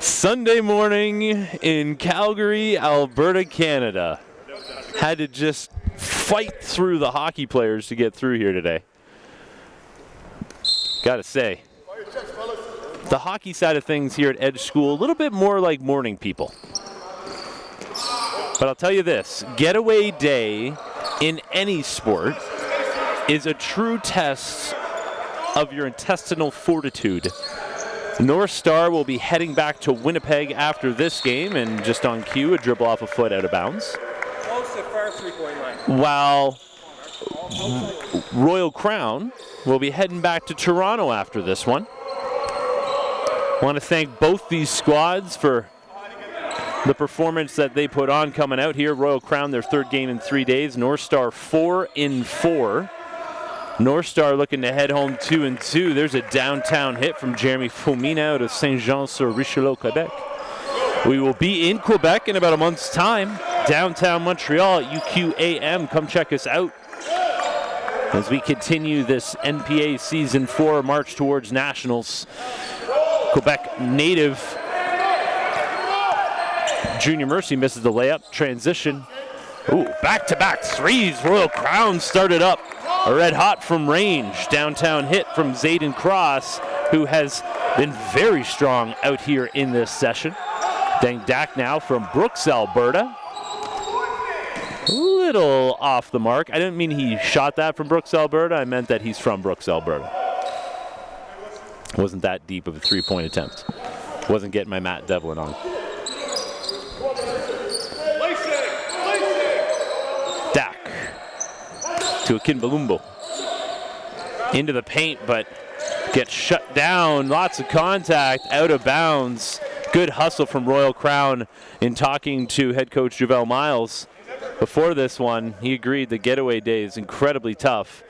Sunday morning in Calgary, Alberta, Canada. Had to just fight through the hockey players to get through here today. Gotta say, the hockey side of things here at Edge School, a little bit more like morning people. But I'll tell you this, getaway day in any sport is a true test of your intestinal fortitude. NorthStar will be heading back to Winnipeg after this game, and just on cue, a dribble off a foot out of bounds. Close to far three-point line. While Royal Crown will be heading back to Toronto after this one. Want to thank both these squads for the performance that they put on coming out here. Royal Crown, their third game in 3 days. NorthStar 4-4. NorthStar looking to head home 2-2. There's a downtown hit from Jeremy Foumina out of Saint-Jean-sur-Richelieu, Quebec. We will be in Quebec in about a month's time. Downtown Montreal at UQAM. Come check us out as we continue this NPA Season 4 march towards Nationals. Quebec native Junior Mercy misses the layup. Transition. Ooh, back-to-back threes. Royal Crown started up. A red hot from range. Downtown hit from Zayden Cross, who has been very strong out here in this session. Dang Dak now from Brooks, Alberta. A little off the mark. I didn't mean he shot that from Brooks, Alberta. I meant that he's from Brooks, Alberta. Wasn't that deep of a three-point attempt. Wasn't getting my Matt Devlin on. Dak to Akinbalumbo. Into the paint, but gets shut down. Lots of contact, out of bounds. Good hustle from Royal Crown in talking to head coach Javel Miles. Before this one, he agreed the getaway day is incredibly tough.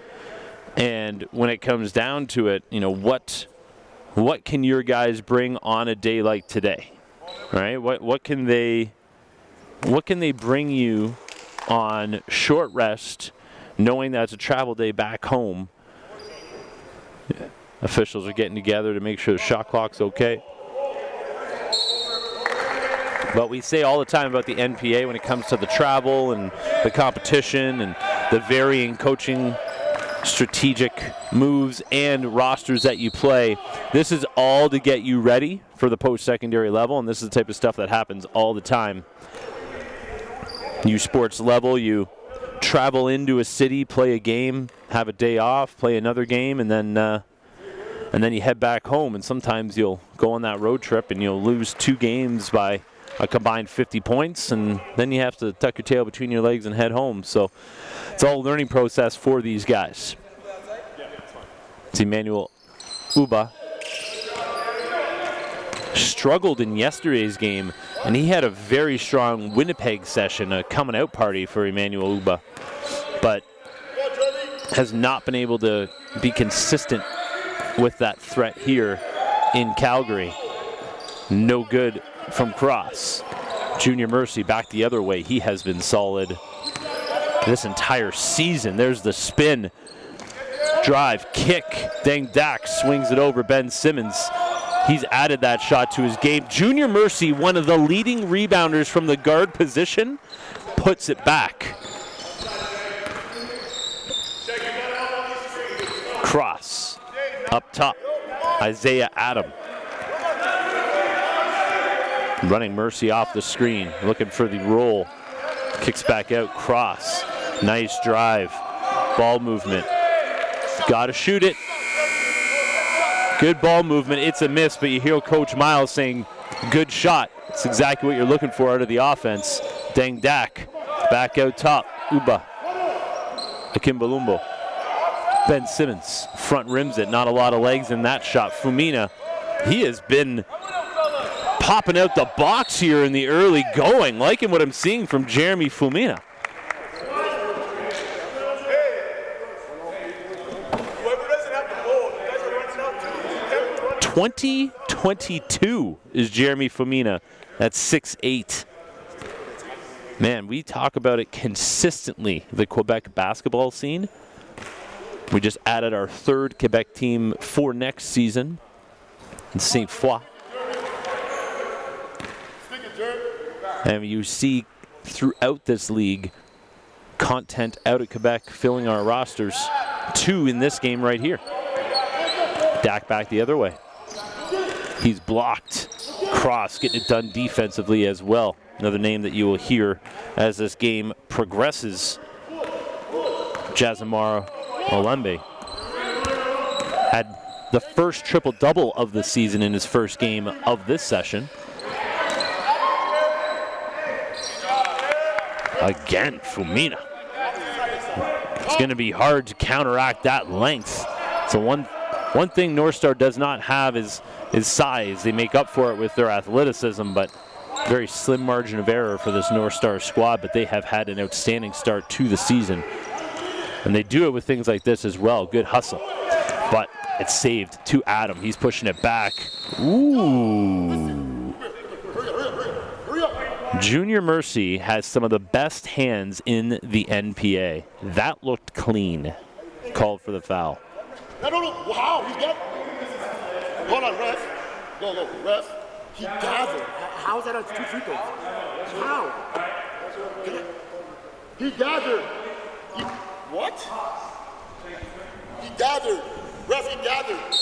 And when it comes down to it, you know, what can your guys bring on a day like today? Right? What can they bring you on short rest, knowing that it's a travel day back home? Yeah. Officials are getting together to make sure the shot clock's okay. But we say all the time about the NPA when it comes to the travel and the competition and the varying coaching strategic moves and rosters that you play. This is all to get you ready for the post-secondary level, and this is the type of stuff that happens all the time. U Sports level, you travel into a city, play a game, have a day off, play another game, and then you head back home. And sometimes you'll go on that road trip and you'll lose 2 games by a combined 50 points, and then you have to tuck your tail between your legs and head home. So it's all a learning process for these guys. It's Emmanuel Uba. Struggled in yesterday's game, and he had a very strong Winnipeg session, a coming out party for Emmanuel Uba, but has not been able to be consistent with that threat here in Calgary. No good from Cross. Junior Mercy back the other way. He has been solid this entire season. There's the spin. Drive, kick. Dang Dak swings it over Ben Simmons. He's added that shot to his game. Junior Mercy, one of the leading rebounders from the guard position, puts it back. Cross. Up top, Isaiah Adam. Running Mercy off the screen, looking for the roll. Kicks back out, Cross. Nice drive. Ball movement. Got to shoot it. Good ball movement. It's a miss, but you hear Coach Miles saying, good shot. It's exactly what you're looking for out of the offense. Dang Dak. Back out top. Uba. Akinbalumbo. Ben Simmons. Front rims it. Not a lot of legs in that shot. Foumina. He has been popping out the box here in the early going. Liking what I'm seeing from Jeremy Foumina. 2022 is Jeremy Foumina. That's 6'8". Man, we talk about it consistently, the Quebec basketball scene. We just added our 3rd Quebec team for next season in Sainte-Foy. And you see throughout this league content out of Quebec filling our rosters. 2 in this game right here. Dak back the other way. He's blocked. Cross getting it done defensively as well. Another name that you will hear as this game progresses. Jazamara Olembe had the first triple-double of the season in his first game of this session. Again, Fumina. It's going to be hard to counteract that length. So one thing NorthStar does not have is size. They make up for it with their athleticism, but very slim margin of error for this NorthStar squad, but they have had an outstanding start to the season. And they do it with things like this as well. Good hustle. But it's saved to Adam. He's pushing it back. Ooh. Junior Mercy has some of the best hands in the NPA. That looked clean. Called for the foul. No. Wow, he got. Hold on, ref. No, ref. He gathered. How is that on 2 free throws? How? He gathered. What? He gathered. Ref, he gathered.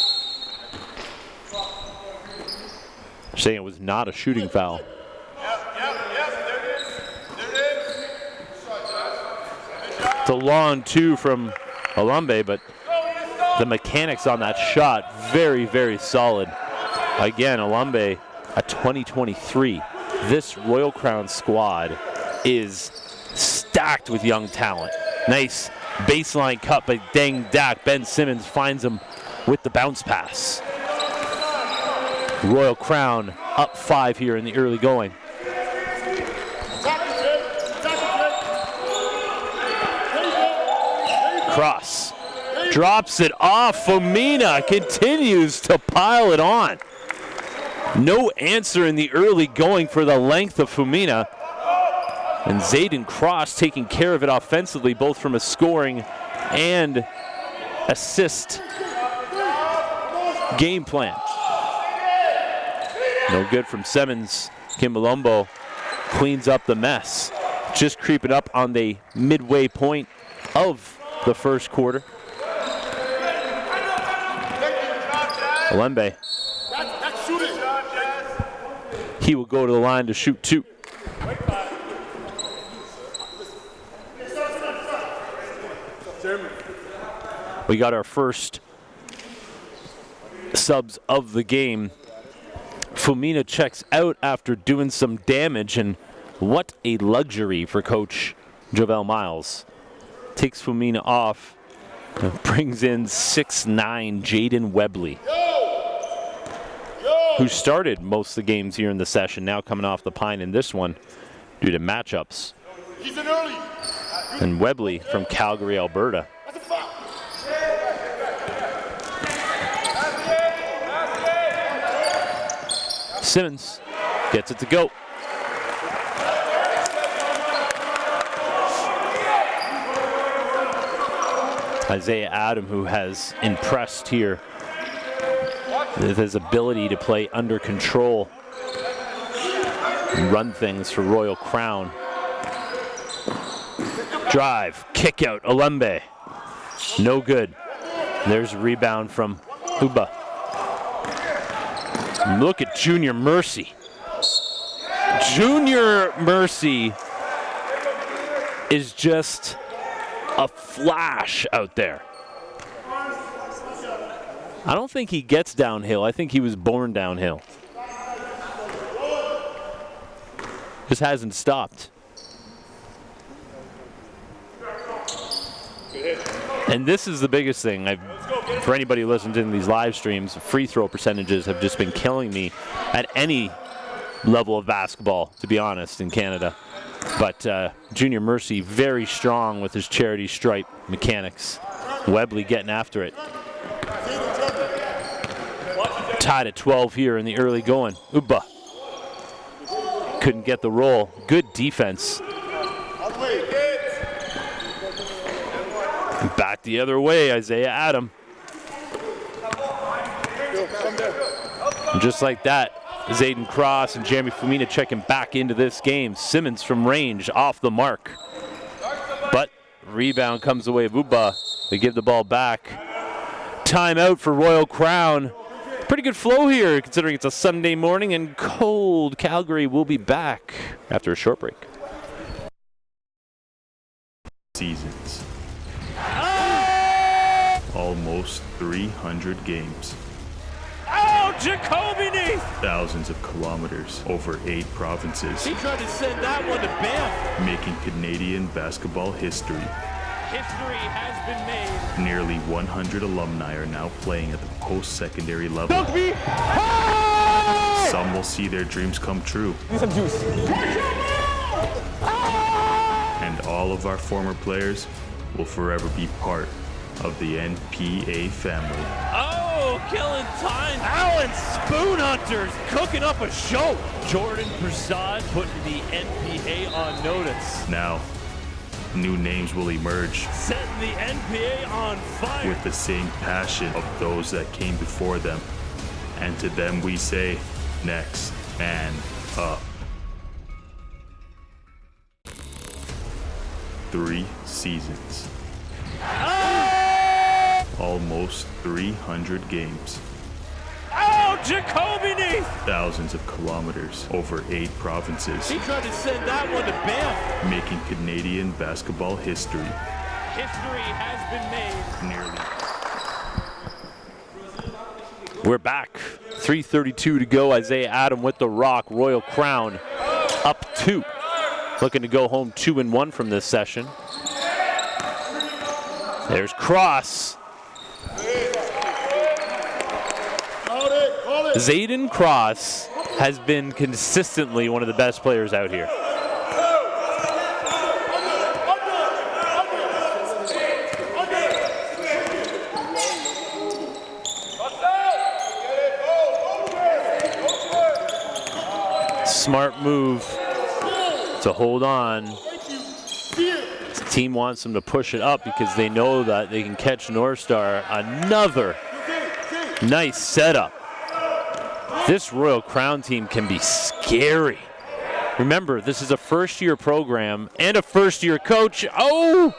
Saying it was not a shooting foul. Yep, there it is. It's a long 2 from Olembe, but the mechanics on that shot, very, very solid. Again, Olembe, a 2023. This Royal Crown squad is stacked with young talent. Nice baseline cut by Deng Dak. Ben Simmons finds him with the bounce pass. Royal Crown up 5 here in the early going. Cross. Drops it off. Fumina continues to pile it on. No answer in the early going for the length of Fumina. And Zayden Cross taking care of it offensively, both from a scoring and assist game plan. No good from Simmons. Kimbalombo cleans up the mess. Just creeping up on the midway point of the first quarter. Olembe. He will go to the line to shoot 2. We got our first subs of the game. Fumina checks out after doing some damage, and what a luxury for Coach Jovel Miles. Takes Fumina off and brings in 6'9" Jaden Webley, who started most of the games here in the session, now coming off the pine in this one due to matchups. And Webley from Calgary, Alberta. Simmons gets it to go. Isaiah Adam, who has impressed here with his ability to play under control and run things for Royal Crown. Drive, kick out, Olembe. No good. There's a rebound from Uba. Look at Junior Mercy. Junior Mercy is just a flash out there. I don't think he gets downhill. I think he was born downhill. Just hasn't stopped. And this is the biggest thing. For anybody listening to these live streams, free throw percentages have just been killing me at any level of basketball, to be honest, in Canada. But Junior Mercy very strong with his charity stripe mechanics. Webley getting after it. Tied at 12 here in the early going. Uba couldn't get the roll. Good defense. Back the other way, Isaiah Adam. And just like that, Zayden Cross and Jeremy Fumina checking back into this game. Simmons from range, off the mark. But rebound comes away. Vuba, they give the ball back. Timeout for Royal Crown. Pretty good flow here considering it's a Sunday morning and cold. Calgary will be back after a short break. Seasons. Almost 300 games. Oh, Jacoby Neath! Thousands of kilometers over 8 provinces. He tried to send that one to Banff. Making Canadian basketball history. History has been made. Nearly 100 alumni are now playing at the post-secondary level. Some will see their dreams come true. Need some juice. And all of our former players will forever be part of the NPA family. Oh, killing time. Alan Spoon Hunters cooking up a show. Jordan Prasad putting the NPA on notice. Now, new names will emerge Setting the NPA on fire. with the same passion of those that came before them. And to them we say, next man up. 3 seasons. Almost 300 games. Oh, Jacoby Neath! Thousands of kilometers over 8 provinces. He tried to send that one to Banff. Making Canadian basketball history. History has been made. Nearly. We're back. 3:32 to go. Isaiah Adam with the rock. Royal Crown up 2. Looking to go home 2-1 from this session. There's Cross. Zayden Cross has been consistently one of the best players out here. Smart move to hold on. The team wants them to push it up because they know that they can catch NorthStar. Another nice setup. This Royal Crown team can be scary. Remember, this is a first-year program and a first-year coach. Oh!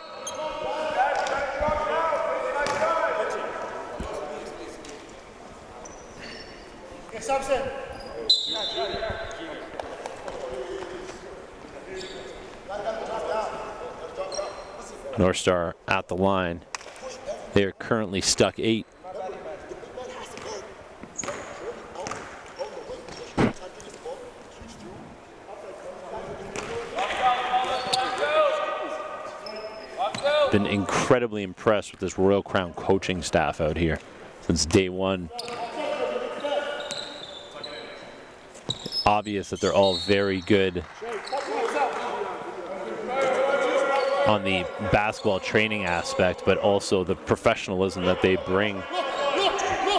NorthStar at the line. They are currently stuck 8. Been incredibly impressed with this Royal Crown coaching staff out here since day one. Obvious that they're all very good on the basketball training aspect, but also the professionalism that they bring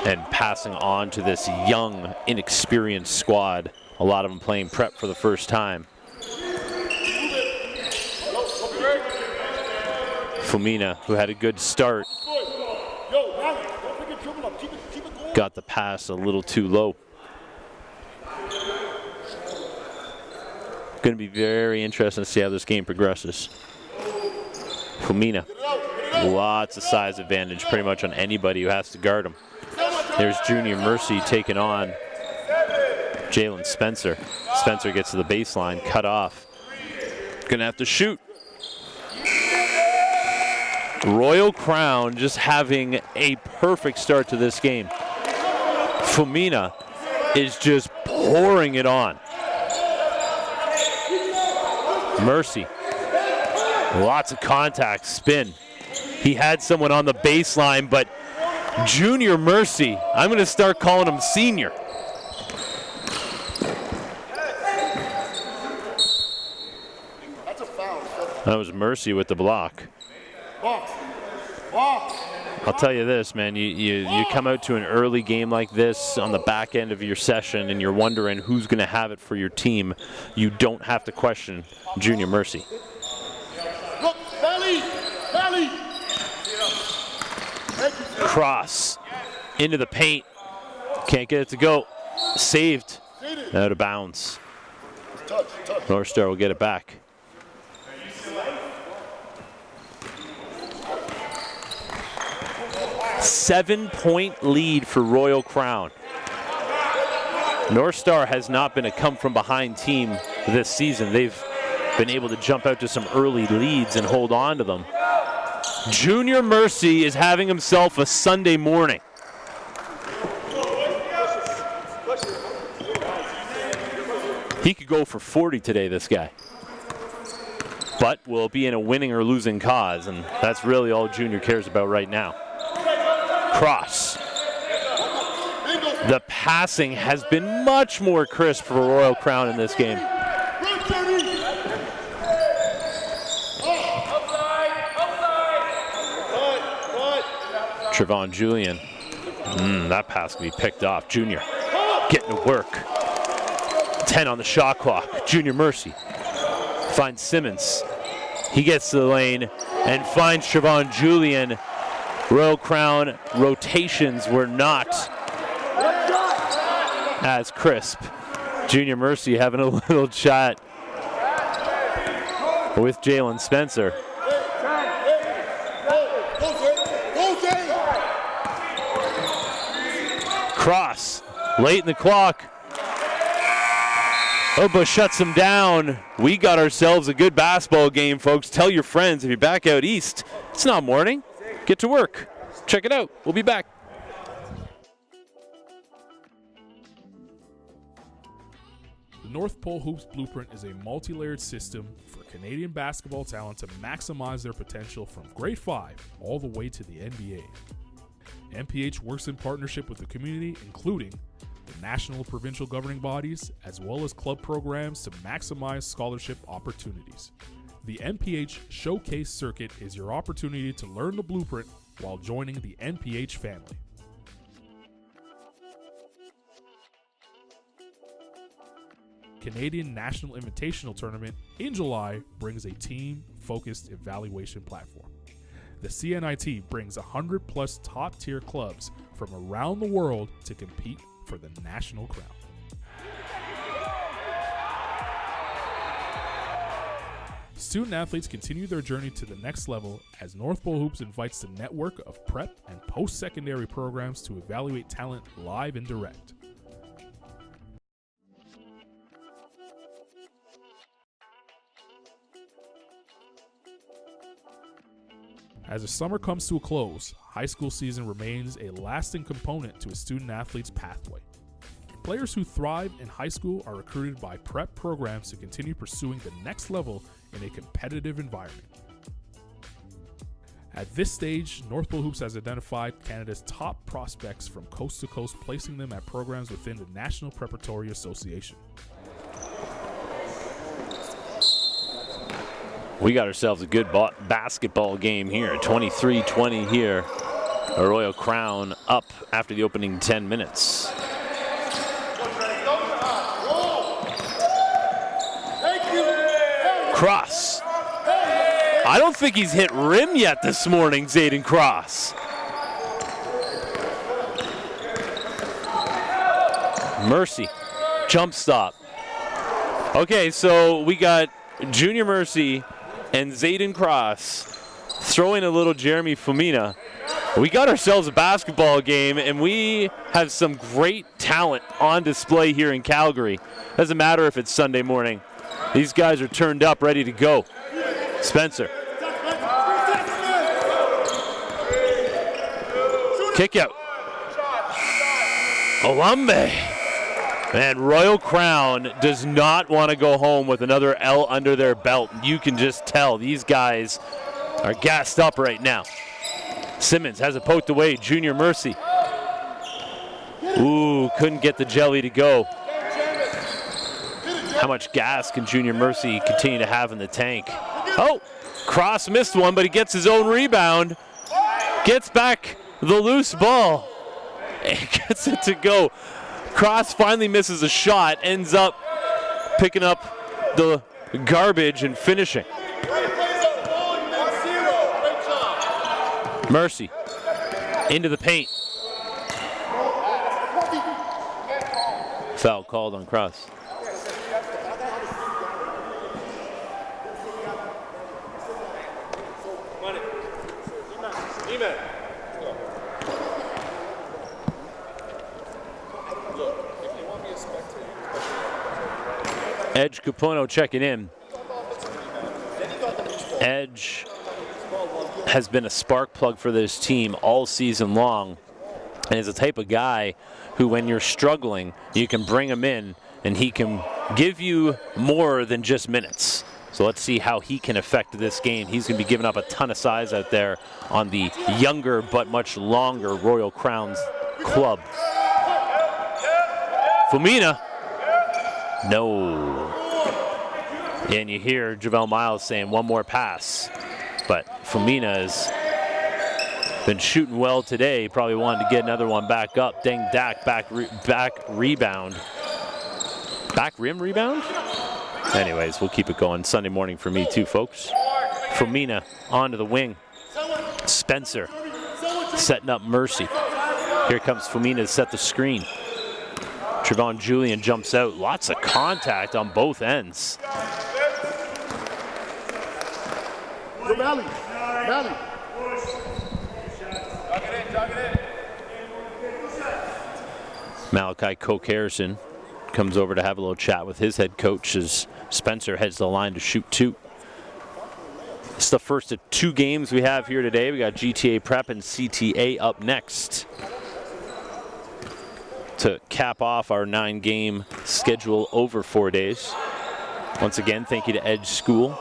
and passing on to this young, inexperienced squad. A lot of them playing prep for the first time. Fumina, who had a good start, got the pass a little too low. Going to be very interesting to see how this game progresses. Fumina, lots of size advantage pretty much on anybody who has to guard him. There's Junior Mercy taking on Jalen Spencer. Spencer gets to the baseline, cut off. Gonna have to shoot. Royal Crown just having a perfect start to this game. Fumina is just pouring it on. Mercy. Lots of contact, spin. He had someone on the baseline, but Junior Mercy, I'm going to start calling him Senior. That's a foul. That was Mercy with the block. I'll tell you this, man, you come out to an early game like this on the back end of your session and you're wondering who's going to have it for your team. You don't have to question Junior Mercy. Look, belly. Cross into the paint. Can't get it to go. Saved. Out of bounds. Touch. NorthStar will get it back. Seven-point lead for Royal Crown. NorthStar has not been a come-from-behind team this season. They've been able to jump out to some early leads and hold on to them. Junior Mercy is having himself a Sunday morning. He could go for 40 today, this guy. But will it be in a winning or losing cause? And that's really all Junior cares about right now. Cross. The passing has been much more crisp for Royal Crown in this game. Trevon Julian. That pass can be picked off. Junior getting to work. 10 on the shot clock. Junior Mercy finds Simmons. He gets to the lane and finds Trevon Julian. Royal Crown rotations were not as crisp. Junior Mercy having a little chat with Jalen Spencer. Cross, late in the clock. Oba shuts him down. We got ourselves a good basketball game, folks. Tell your friends if you're back out east, it's not morning. Get to work. Check it out. We'll be back. The North Pole Hoops Blueprint is a multi-layered system for Canadian basketball talent to maximize their potential from grade 5 all the way to the NBA. NPH works in partnership with the community, including the national and provincial governing bodies, as well as club programs to maximize scholarship opportunities. The NPH Showcase Circuit is your opportunity to learn the blueprint while joining the NPH family. Canadian National Invitational Tournament in July brings a team-focused evaluation platform. The CNIT brings 100-plus top-tier clubs from around the world to compete for the national crown. Student athletes continue their journey to the next level as North Pole Hoops invites the network of prep and post-secondary programs to evaluate talent live and direct. As the summer comes to a close, high school season remains a lasting component to a student athlete's pathway. Players who thrive in high school are recruited by prep programs to continue pursuing the next level in a competitive environment. At this stage, North Pole Hoops has identified Canada's top prospects from coast to coast, placing them at programs within the National Preparatory Association. We got ourselves a good basketball game here. 23-20 here. A Royal Crown up after the opening 10 minutes. Cross. I don't think he's hit rim yet this morning, Zayden Cross. Mercy. Jump stop. Okay, so we got Junior Mercy and Zayden Cross throwing a little Jeremy Famina. We got ourselves a basketball game, and we have some great talent on display here in Calgary. Doesn't matter if it's Sunday morning. These guys are turned up, ready to go. Spencer. Kick out. Olumbe. And Royal Crown does not want to go home with another L under their belt. You can just tell these guys are gassed up right now. Simmons has it poked away. Junior Mercy. Ooh, couldn't get the jelly to go. How much gas can Junior Mercy continue to have in the tank? Oh, Cross missed one, but he gets his own rebound. Gets back the loose ball. And gets it to go. Cross finally misses a shot, ends up picking up the garbage and finishing. Mercy into the paint. Foul called on Cross. Edge Capuano checking in. Edge has been a spark plug for this team all season long, and is the type of guy who, when you're struggling, you can bring him in and he can give you more than just minutes. So let's see how he can affect this game. He's going to be giving up a ton of size out there on the younger but much longer Royal Crowns club. Fumina. No. And you hear Javel Miles saying one more pass. But Fumina has been shooting well today. Probably wanted to get another one back up. Deng Dak back rebound. Back rim rebound? Anyways, we'll keep it going. Sunday morning for me too, folks. Fumina onto the wing. Spencer setting up Mercy. Here comes Fumina to set the screen. Trevon Julian jumps out. Lots of contact on both ends. Mally. Malachi Coke-Harrison comes over to have a little chat with his head coach as Spencer heads to the line to shoot two. It's the first of two games we have here today. We got GTA Prep and CTA up next to cap off our 9-game schedule over 4 days. Once again, thank you to Edge School,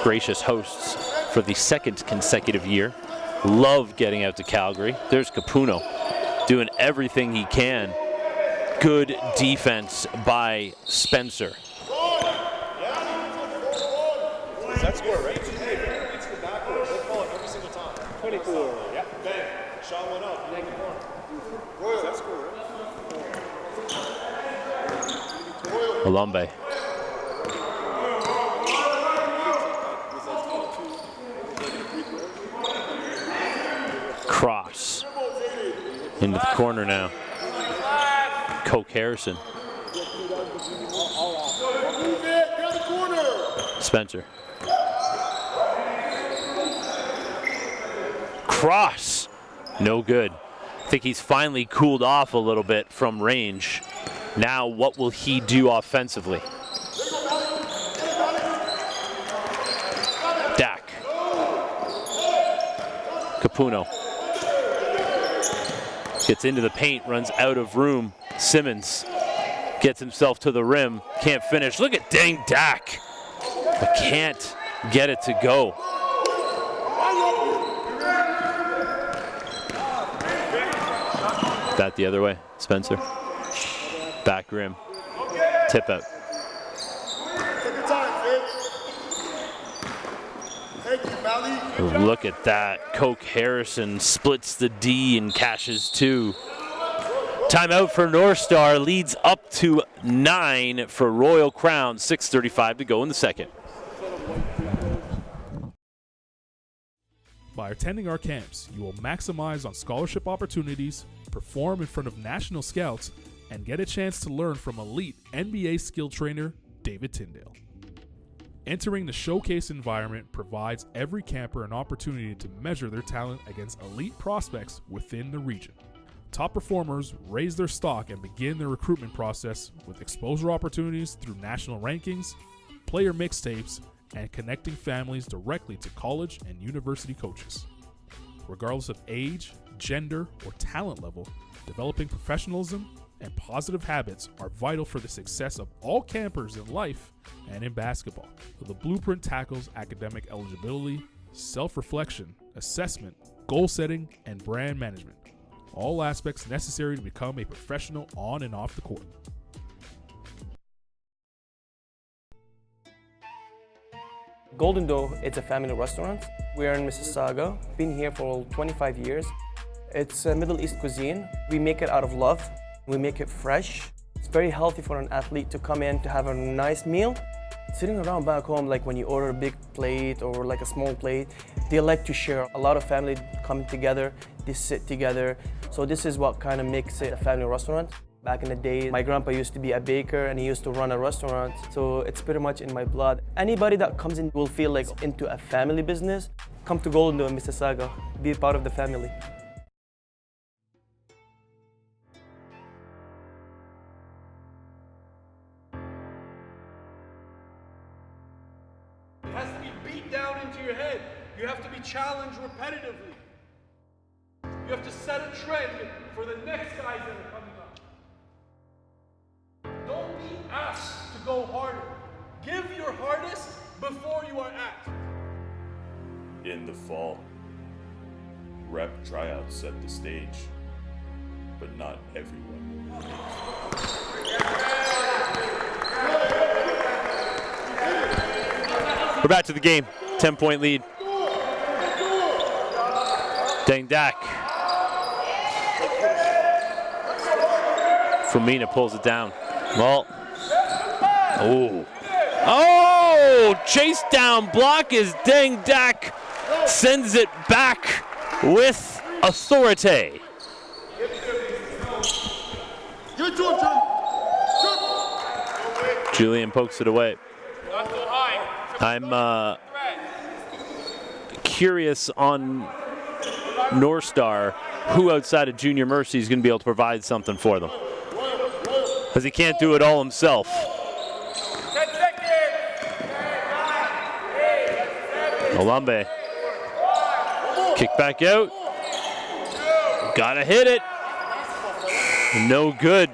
gracious hosts for the second consecutive year. Love getting out to Calgary. There's Capuano doing everything he can. Good defense by Spencer. That score, right? It's the backboard. They call it every single time. 24. Yeah. Bang. Shot one up. Royal. That score, right? Olombe. Cross. Into the corner now. Coke-Harrison. Spencer. Cross. No good. I think he's finally cooled off a little bit from range. Now what will he do offensively? Dak. Capuano. Gets into the paint, runs out of room. Simmons gets himself to the rim, can't finish. Look at Deng Dak, but can't get it to go. That the other way, Spencer. Back rim, tip out. Look at that, Coke-Harrison splits the D and cashes two. Timeout for NorthStar, leads up to 9 for Royal Crown, 6:35 to go in the second. By attending our camps, you will maximize on scholarship opportunities, perform in front of national scouts, and get a chance to learn from elite NBA skill trainer David Tyndale. Entering the showcase environment provides every camper an opportunity to measure their talent against elite prospects within the region. Top performers raise their stock and begin their recruitment process with exposure opportunities through national rankings, player mixtapes, and connecting families directly to college and university coaches. Regardless of age, gender, or talent level, developing professionalism and positive habits are vital for the success of all campers in life and in basketball. The blueprint tackles academic eligibility, self-reflection, assessment, goal setting, and brand management. All aspects necessary to become a professional on and off the court. Golden Dough, it's a family restaurant. We're in Mississauga, been here for 25 years. It's a Middle East cuisine. We make it out of love. We make it fresh. It's very healthy for an athlete to come in to have a nice meal. Sitting around back home, like when you order a big plate or like a small plate, they like to share. A lot of family come together, they sit together. So this is what kind of makes it a family restaurant. Back in the day, my grandpa used to be a baker and he used to run a restaurant, so it's pretty much in my blood. Anybody that comes in will feel like into a family business. Come to Golden Dome, Mississauga, be part of the family. It has to be beat down into your head. You have to be challenged repetitively. You have to set a trend for the next guys that are coming up. Don't be asked to go harder. Give your hardest before you are asked. In the fall, rep tryouts set the stage, but not everyone. We're back to the game. 10-point lead. Deng Dak. Fumina pulls it down. Well, chase down block as Deng Dak sends it back with authority. Give it to him, Jim. Julian pokes it away. I'm curious on NorthStar who outside of Junior Mercy is going to be able to provide something for them, because he can't do it all himself. Olambe. Kick back out. Gotta hit it. No good.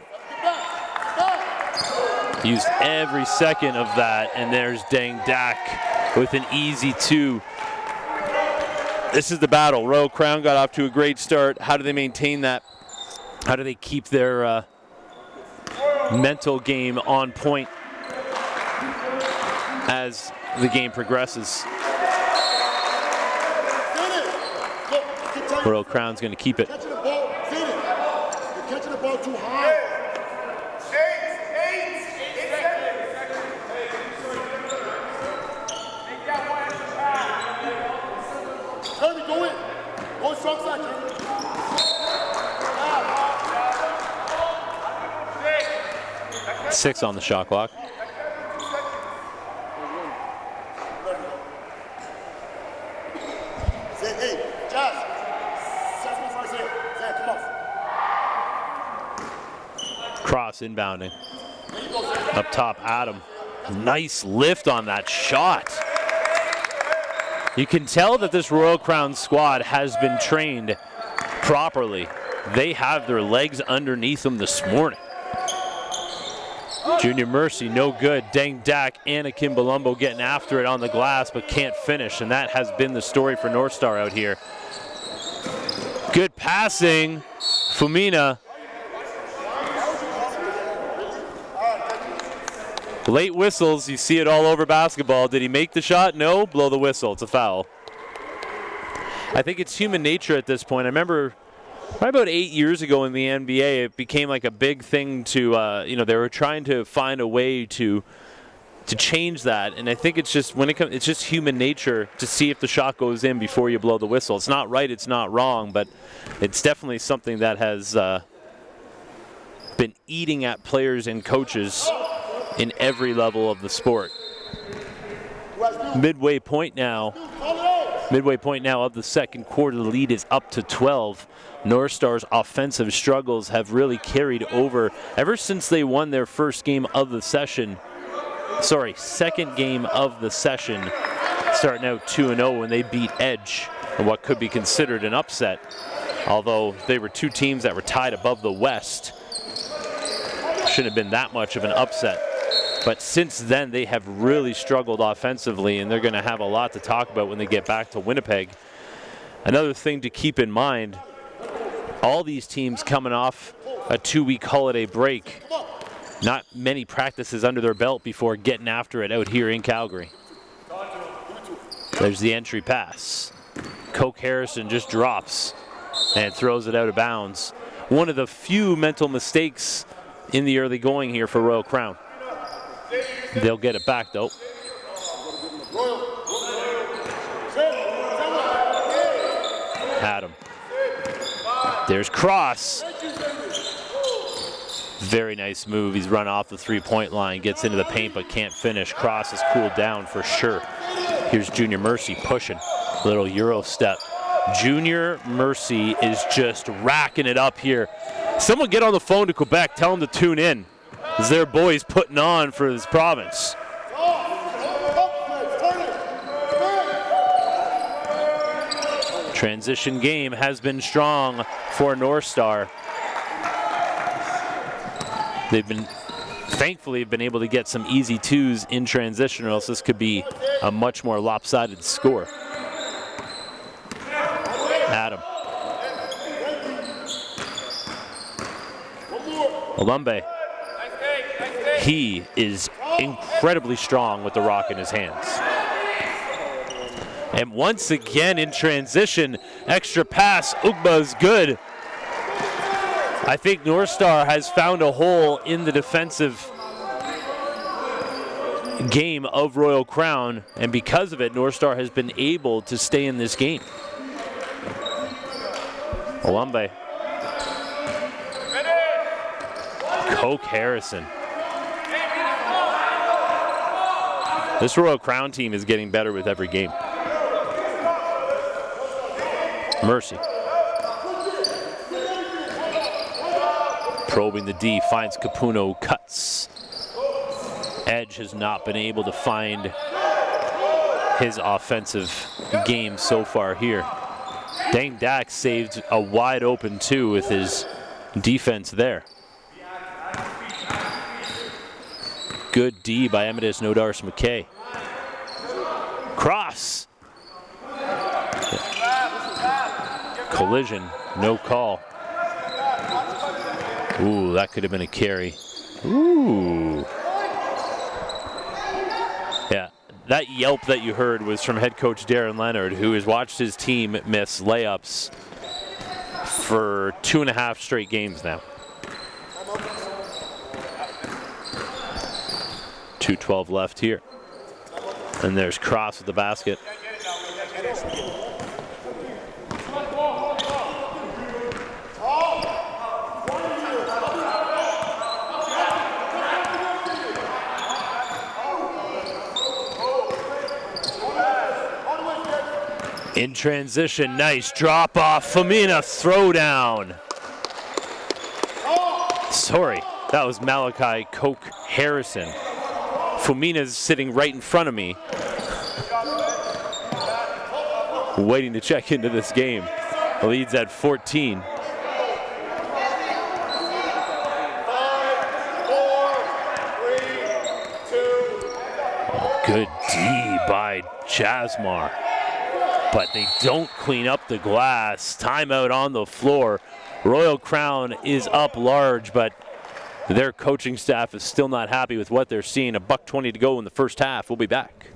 Used every second of that, and there's Deng Dak with an easy 2. This is the battle. Royal Crown got off to a great start. How do they maintain that? How do they keep their mental game on point as the game progresses? Royal Crown's going to keep it. Catching the ball, Zayden. You're catching the ball too high. Jeremy, go in. Go strong side, Jeremy. 6 on the shot clock. Zay, hey, Jazz. Zay, come on. Cross inbounding. Up top, Adam. Nice lift on that shot. You can tell that this Royal Crown squad has been trained properly. They have their legs underneath them this morning. Junior Mercy, no good. Deng Dak and Akim Balumbo getting after it on the glass, but can't finish, and that has been the story for NorthStar out here. Good passing. Fumina. Late whistles, you see it all over basketball. Did he make the shot? No, blow the whistle, it's a foul. I think it's human nature at this point. I remember right about 8 years ago in the NBA, it became like a big thing to, they were trying to find a way to change that. And I think it's just, it's just human nature to see if the shot goes in before you blow the whistle. It's not right, it's not wrong, but it's definitely something that has been eating at players and coaches in every level of the sport. Midway point now of the second quarter. The lead is up to 12. NorthStar's offensive struggles have really carried over ever since they won their second game of the session. Starting out 2-0 when they beat Edge in what could be considered an upset. Although they were two teams that were tied above the West. Shouldn't have been that much of an upset. But since then, they have really struggled offensively, and they're going to have a lot to talk about when they get back to Winnipeg. Another thing to keep in mind, all these teams coming off a 2-week holiday break. Not many practices under their belt before getting after it out here in Calgary. There's the entry pass. Coke Harrison just drops and throws it out of bounds. One of the few mental mistakes in the early going here for Royal Crown. They'll get it back though. Adam. There's Cross. Very nice move. He's run off the 3-point line, gets into the paint but can't finish. Cross has cooled down for sure. Here's Junior Mercy pushing. Little Euro step. Junior Mercy is just racking it up here. Someone get on the phone to Quebec, tell them to tune in. As their boys putting on for this province. Transition game has been strong for NorthStar. They've been, thankfully, been able to get some easy twos in transition, or else this could be a much more lopsided score. Adam. Olumbe. He is incredibly strong with the rock in his hands. And once again in transition, extra pass, Ugba's good. I think NorthStar has found a hole in the defensive game of Royal Crown, and because of it, NorthStar has been able to stay in this game. Olumbe. Coke Harrison. This Royal Crown team is getting better with every game. Mercy. Probing the D, finds Capuno, cuts. Edge has not been able to find his offensive game so far here. Dang Dax saved a wide open 2 with his defense there. Good D by Emidus Nodars McKay. Cross. Collision, no call. Ooh, that could have been a carry. Ooh. Yeah, that yelp that you heard was from head coach Darren Leonard, who has watched his team miss layups for 2.5 straight games now. 2:12 left here. And there's Cross with the basket. In transition, nice drop off. Famina throwdown. Sorry, that was Malachi Coke Harrison. Fumina's sitting right in front of me, waiting to check into this game. The lead's at 14. 5, 4, 3, 2. Good D by Jasmar. But they don't clean up the glass. Timeout on the floor. Royal Crown is up large, but their coaching staff is still not happy with what they're seeing. $1:20 to go in the first half. We'll be back.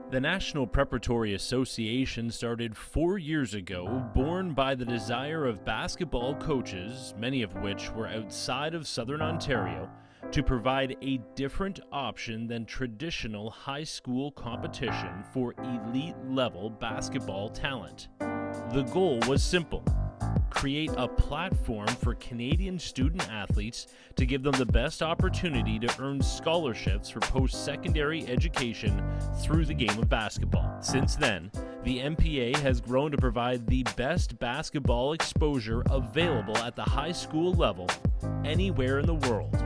The National Preparatory Association started 4 years ago, born by the desire of basketball coaches, many of which were outside of Southern Ontario, to provide a different option than traditional high school competition for elite-level basketball talent. The goal was simple: create a platform for Canadian student athletes to give them the best opportunity to earn scholarships for post-secondary education through the game of basketball. Since then, the NPA has grown to provide the best basketball exposure available at the high school level anywhere in the world.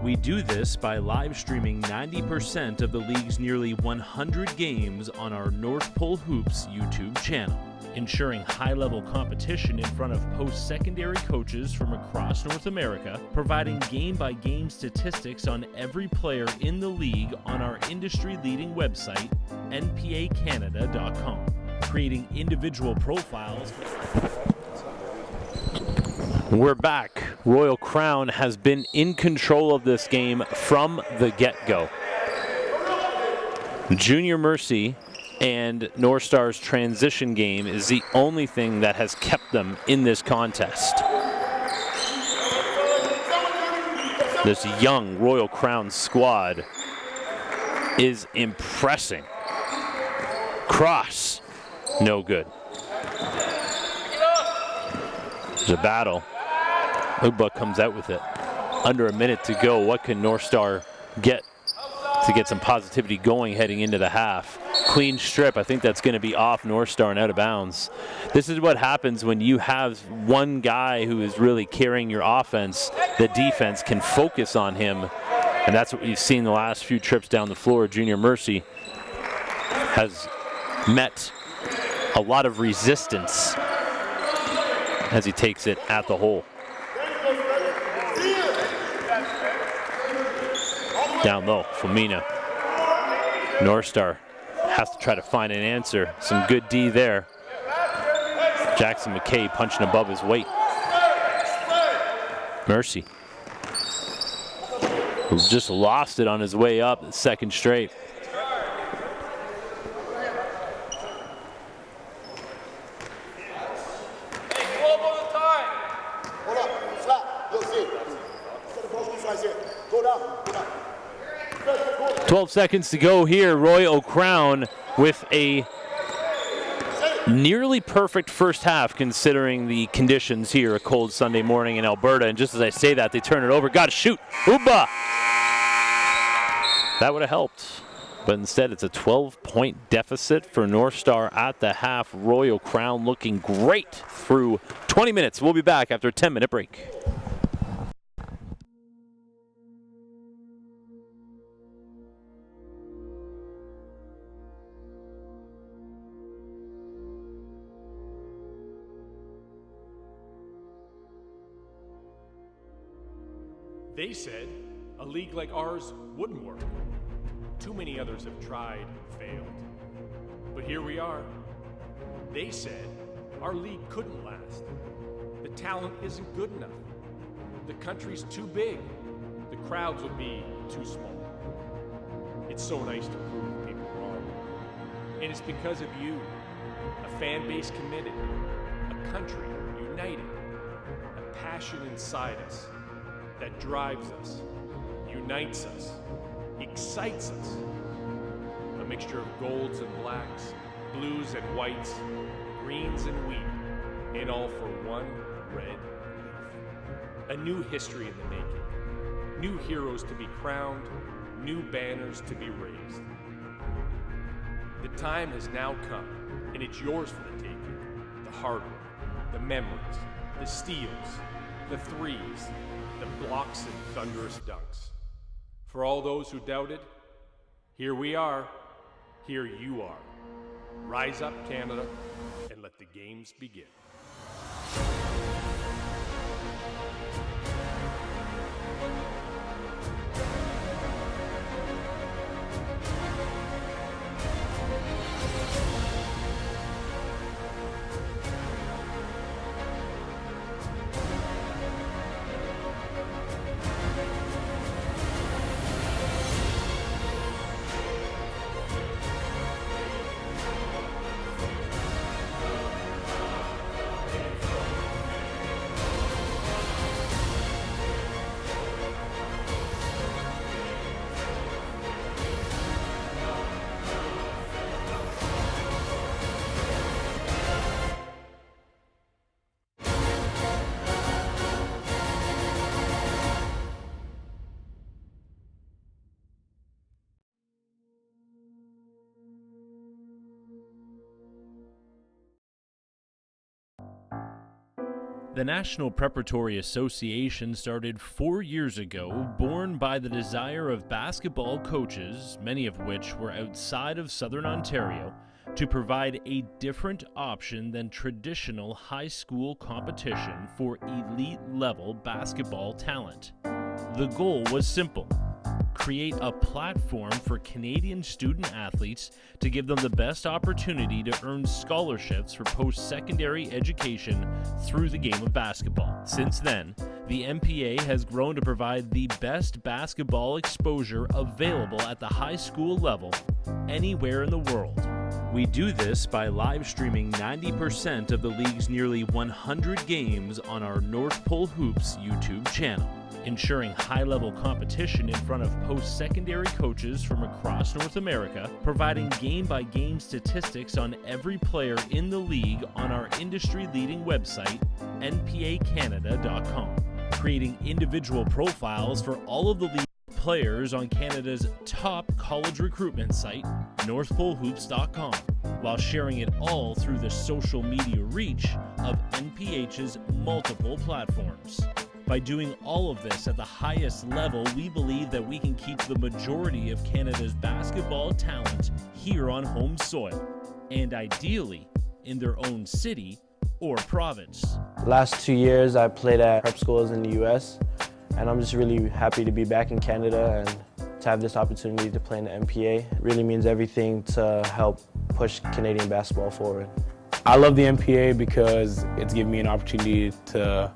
We do this by live streaming 90% of the league's nearly 100 games on our North Pole Hoops YouTube channel, ensuring high-level competition in front of post-secondary coaches from across North America, providing game-by-game statistics on every player in the league on our industry-leading website, npacanada.com, creating individual profiles. We're back. Royal Crown has been in control of this game from the get-go. Junior Mercy and NorthStar's transition game is the only thing that has kept them in this contest. This young Royal Crown squad is impressing. Cross, no good. There's a battle. Ugba comes out with it. Under a minute to go. What can NorthStar get to get some positivity going heading into the half? Clean strip. I think that's going to be off NorthStar and out of bounds. This is what happens when you have one guy who is really carrying your offense. The defense can focus on him, and that's what we've seen the last few trips down the floor. Junior Mercy has met a lot of resistance as he takes it at the hole. Down low, Flamina. NorthStar has to try to find an answer. Some good D there. Jackson McKay punching above his weight. Mercy, who just lost it on his way up, the second straight. Hold up, slap. You'll see. Set the post right here. Go down. 12 seconds to go here. Roy O'Crown with a nearly perfect first half considering the conditions here, a cold Sunday morning in Alberta. And just as I say that, they turn it over. Got to shoot. Uba! That would have helped. But instead, it's a 12-point deficit for NorthStar at the half. Roy O'Crown looking great through 20 minutes. We'll be back after a 10-minute break. They said a league like ours wouldn't work. Too many others have tried, failed. But here we are. They said our league couldn't last. The talent isn't good enough. The country's too big. The crowds would be too small. It's so nice to prove people wrong. And it's because of you, a fan base committed, a country united, a passion inside us that drives us, unites us, excites us. A mixture of golds and blacks, blues and whites, greens and wheat, and all for one red leaf. A new history in the making. New heroes to be crowned, new banners to be raised. The time has now come, and it's yours for the taking. The hard work, the memories, the steals, the threes, the blocks and thunderous dunks. For all those who doubted, here we are, here you are. Rise up, Canada, and let the games begin. The National Preparatory Association started 4 years ago, born by the desire of basketball coaches, many of which were outside of Southern Ontario, to provide a different option than traditional high school competition for elite-level basketball talent. The goal was simple: create a platform for Canadian student athletes to give them the best opportunity to earn scholarships for post-secondary education through the game of basketball. Since then, the NPA has grown to provide the best basketball exposure available at the high school level anywhere in the world, We do this by live streaming 90% of the league's nearly 100 games on our North Pole Hoops YouTube channel, ensuring high-level competition in front of post-secondary coaches from across North America, providing game-by-game statistics on every player in the league on our industry-leading website, npacanada.com, creating individual profiles for all of the league players on Canada's top college recruitment site, northpolehoops.com, while sharing it all through the social media reach of NPH's multiple platforms. By doing all of this at the highest level, we believe that we can keep the majority of Canada's basketball talent here on home soil, and ideally in their own city or province. The last 2 years I played at prep schools in the US, and I'm just really happy to be back in Canada and to have this opportunity to play in the NPA. It really means everything to help push Canadian basketball forward. I love the NPA because it's given me an opportunity to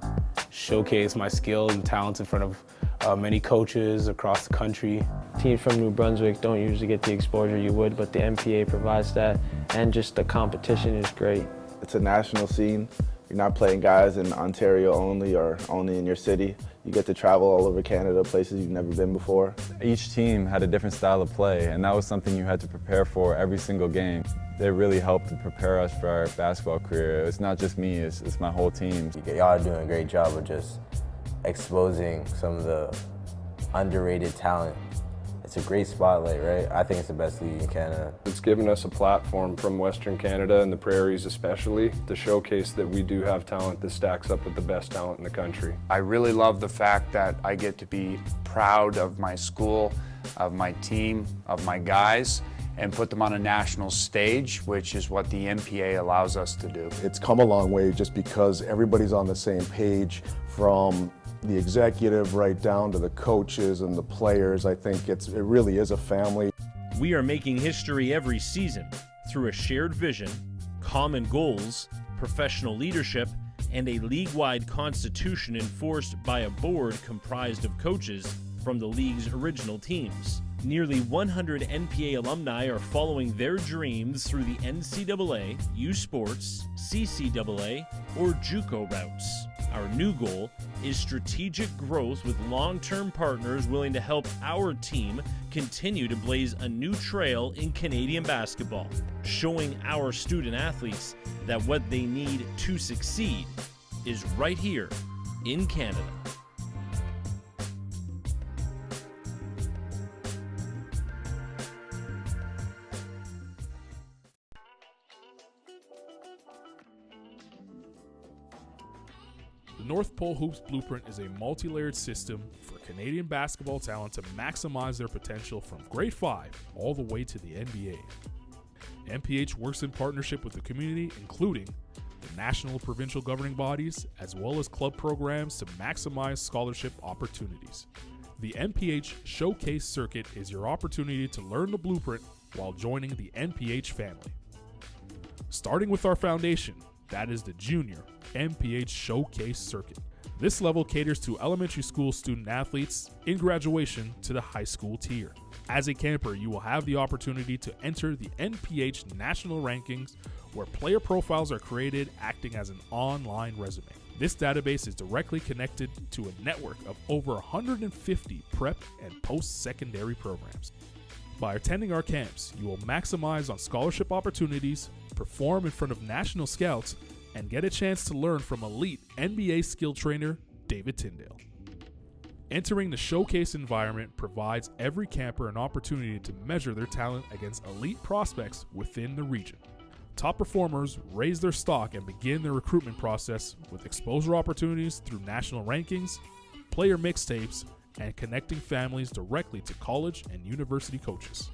showcase my skills and talents in front of many coaches across the country. Teams from New Brunswick don't usually get the exposure you would, but the NPA provides that, and just the competition is great. It's a national scene. You're not playing guys in Ontario only or only in your city. You get to travel all over Canada, places you've never been before. Each team had a different style of play, and that was something you had to prepare for every single game. They really helped to prepare us for our basketball career. It's not just me, it's my whole team. Y'all are doing a great job of just exposing some of the underrated talent. It's a great spotlight, right? I think it's the best league in Canada. It's given us a platform from Western Canada and the Prairies especially to showcase that we do have talent that stacks up with the best talent in the country. I really love the fact that I get to be proud of my school, of my team, of my guys, and put them on a national stage, which is what the NPA allows us to do. It's come a long way just because everybody's on the same page, from the executive right down to the coaches and the players. I think it really is a family. We are making history every season through a shared vision, common goals, professional leadership, and a league-wide constitution enforced by a board comprised of coaches from the league's original teams. Nearly 100 NPA alumni are following their dreams through the NCAA, U Sports, CCAA, or JUCO routes. Our new goal is strategic growth with long-term partners willing to help our team continue to blaze a new trail in Canadian basketball, showing our student athletes that what they need to succeed is right here in Canada. The North Pole Hoops Blueprint is a multi-layered system for Canadian basketball talent to maximize their potential from grade 5 all the way to the NBA. NPH works in partnership with the community, including the national and provincial governing bodies, as well as club programs to maximize scholarship opportunities. The NPH Showcase Circuit is your opportunity to learn the blueprint while joining the NPH family. Starting with our foundation, that is the Junior NPH Showcase Circuit. This level caters to elementary school student athletes in graduation to the high school tier. As a camper, you will have the opportunity to enter the NPH national rankings, where player profiles are created acting as an online resume. This database is directly connected to a network of over 150 prep and post-secondary programs. By attending our camps, you will maximize on scholarship opportunities, perform in front of national scouts, and get a chance to learn from elite NBA skill trainer David Tyndale. Entering the showcase environment provides every camper an opportunity to measure their talent against elite prospects within the region. Top performers raise their stock and begin their recruitment process with exposure opportunities through national rankings, player mixtapes, and connecting families directly to college and university coaches.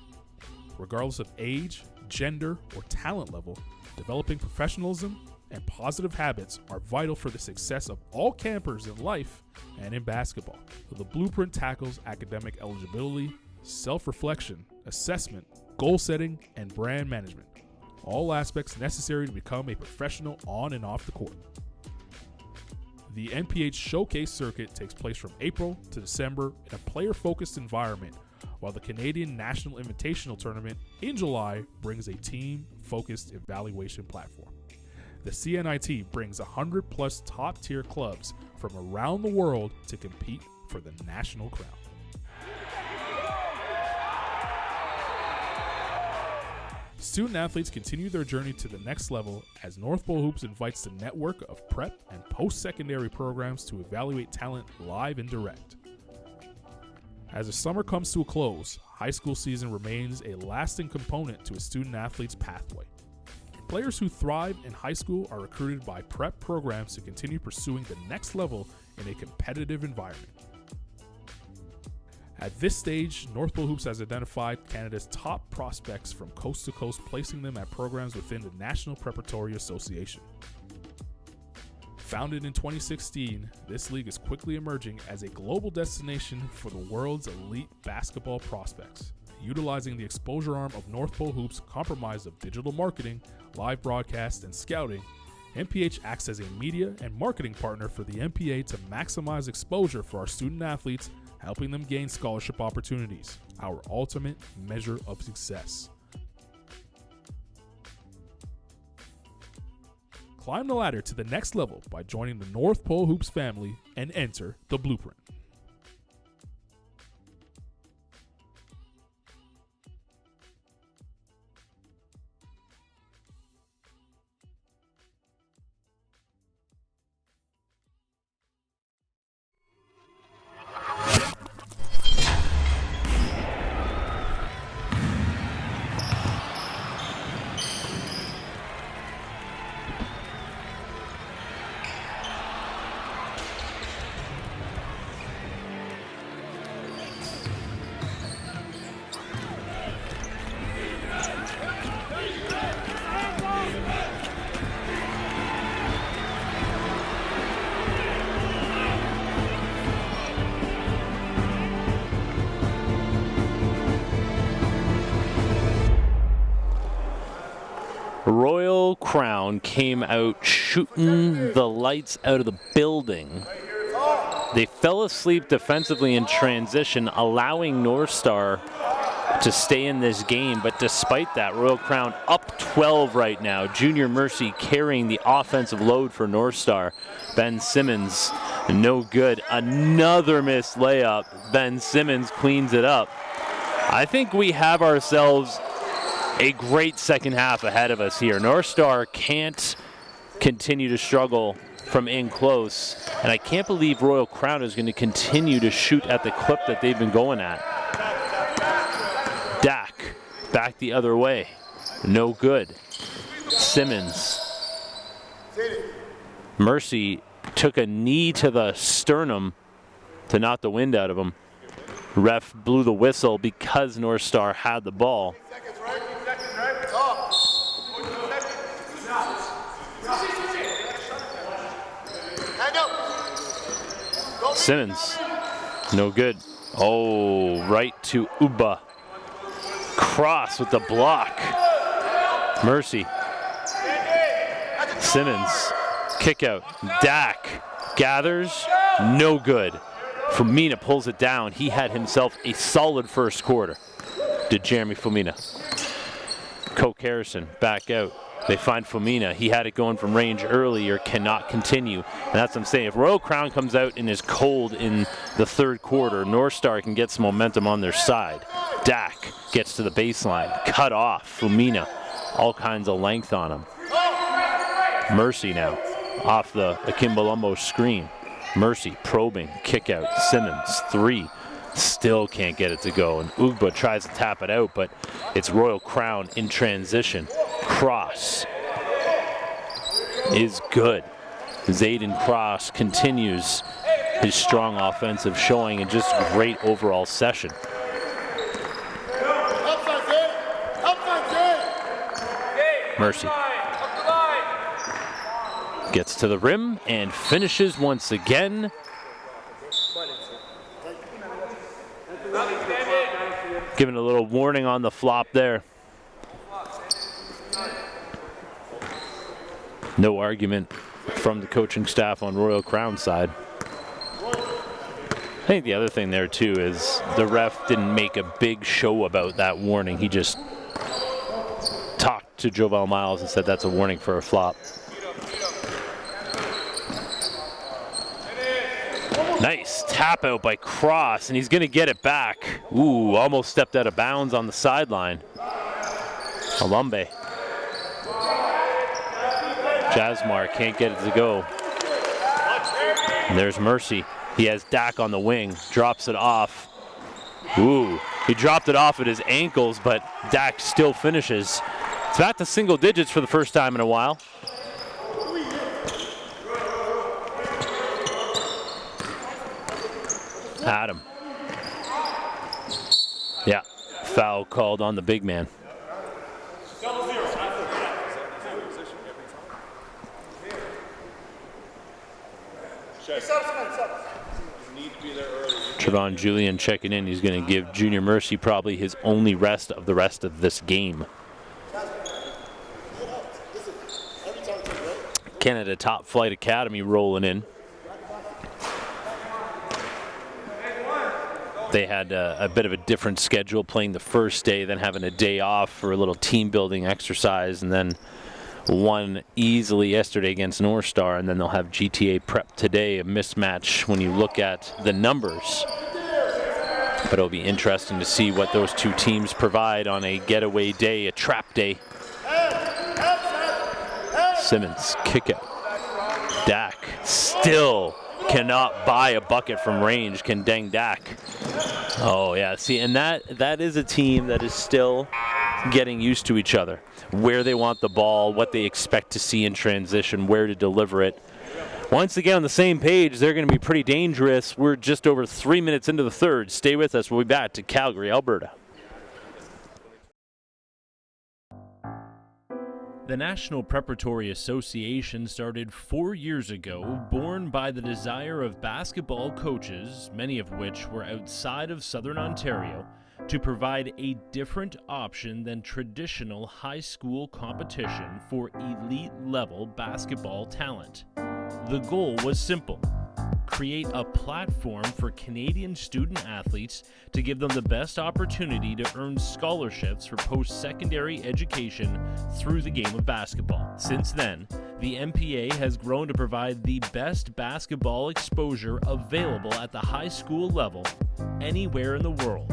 Regardless of age, gender, or talent level, developing professionalism and positive habits are vital for the success of all campers in life and in basketball. The blueprint tackles academic eligibility, self-reflection, assessment, goal setting, and brand management, all aspects necessary to become a professional on and off the court. The NPH Showcase Circuit takes place from April to December in a player-focused environment, while the Canadian National Invitational Tournament in July brings a team-focused evaluation platform. The CNIT brings 100-plus top-tier clubs from around the world to compete for the national crown. Student athletes continue their journey to the next level as North Pole Hoops invites the network of prep and post-secondary programs to evaluate talent live and direct. As the summer comes to a close, high school season remains a lasting component to a student athlete's pathway. Players who thrive in high school are recruited by prep programs to continue pursuing the next level in a competitive environment. At this stage, North Pole Hoops has identified Canada's top prospects from coast to coast, placing them at programs within the National Preparatory Association. Founded in 2016, this league is quickly emerging as a global destination for the world's elite basketball prospects. Utilizing the exposure arm of North Pole Hoops, comprised of digital marketing, live broadcast, and scouting, NPH acts as a media and marketing partner for the NPA to maximize exposure for our student athletes, helping them gain scholarship opportunities, our ultimate measure of success. Climb the ladder to the next level by joining the North Pole Hoops family and enter the blueprint. Royal Crown came out shooting the lights out of the building. They fell asleep defensively in transition, allowing NorthStar to stay in this game. But despite that, Royal Crown up 12 right now. Junior Mercy carrying the offensive load for NorthStar. Ben Simmons, no good. Another missed layup. Ben Simmons cleans it up. I think we have ourselves a great second half ahead of us here. NorthStar can't continue to struggle from in close, and I can't believe Royal Crown is going to continue to shoot at the clip that they've been going at. Dak back the other way, no good. Simmons. Mercy took a knee to the sternum to knock the wind out of him. Ref blew the whistle because NorthStar had the ball. Simmons, no good. Oh, right to Uba. Cross with the block. Mercy. Simmons, kick out. Dak gathers, no good. Fumina pulls it down. He had himself a solid first quarter. Did Jeremy Fumina. Coke Harrison back out. They find Fumina. He had it going from range earlier, cannot continue. And that's what I'm saying. If Royal Crown comes out and is cold in the third quarter, NorthStar can get some momentum on their side. Dak gets to the baseline. Cut off. Fumina. All kinds of length on him. Mercy now. Off the Akimbalumbo screen. Mercy probing. Kick out. Simmons. Three. Still can't get it to go. And Ugba tries to tap it out, but it's Royal Crown in transition. Cross is good. Zayden Cross continues his strong offensive showing and just great overall session. Mercy gets to the rim and finishes once again. Giving a little warning on the flop there. No argument from the coaching staff on Royal Crown side. I think the other thing there too is the ref didn't make a big show about that warning. He just talked to Jovel Miles and said that's a warning for a flop. Nice tap out by Cross, and he's going to get it back. Ooh, almost stepped out of bounds on the sideline. Alumbe. Jasmar can't get it to go. And there's Mercy. He has Dak on the wing, drops it off. Ooh, he dropped it off at his ankles, but Dak still finishes. It's back to single digits for the first time in a while. Adam. Yeah, foul called on the big man. Trevon Julian checking in. He's going to give Junior Mercy probably his only rest of the rest of this game. Canada Top Flight Academy rolling in. They had a bit of a different schedule, playing the first day, then having a day off for a little team building exercise, and then won easily yesterday against NorthStar, and then they'll have GTA prep today, a mismatch when you look at the numbers. But it'll be interesting to see what those two teams provide on a getaway day, a trap day. Simmons, kick it. Dak still cannot buy a bucket from range. Can Deng Dak. Oh yeah, see, and that is a team that is still getting used to each other, where they want the ball, what they expect to see in transition, where to deliver it. Once they get on the same page, they're going to be pretty dangerous. We're just over 3 minutes into the third. Stay with us. We'll be back to Calgary, Alberta. The National Preparatory Association started 4 years ago, born by the desire of basketball coaches, many of which were outside of Southern Ontario, to provide a different option than traditional high school competition for elite-level basketball talent. The goal was simple: create a platform for Canadian student athletes to give them the best opportunity to earn scholarships for post-secondary education through the game of basketball. Since then, the NPA has grown to provide the best basketball exposure available at the high school level anywhere in the world.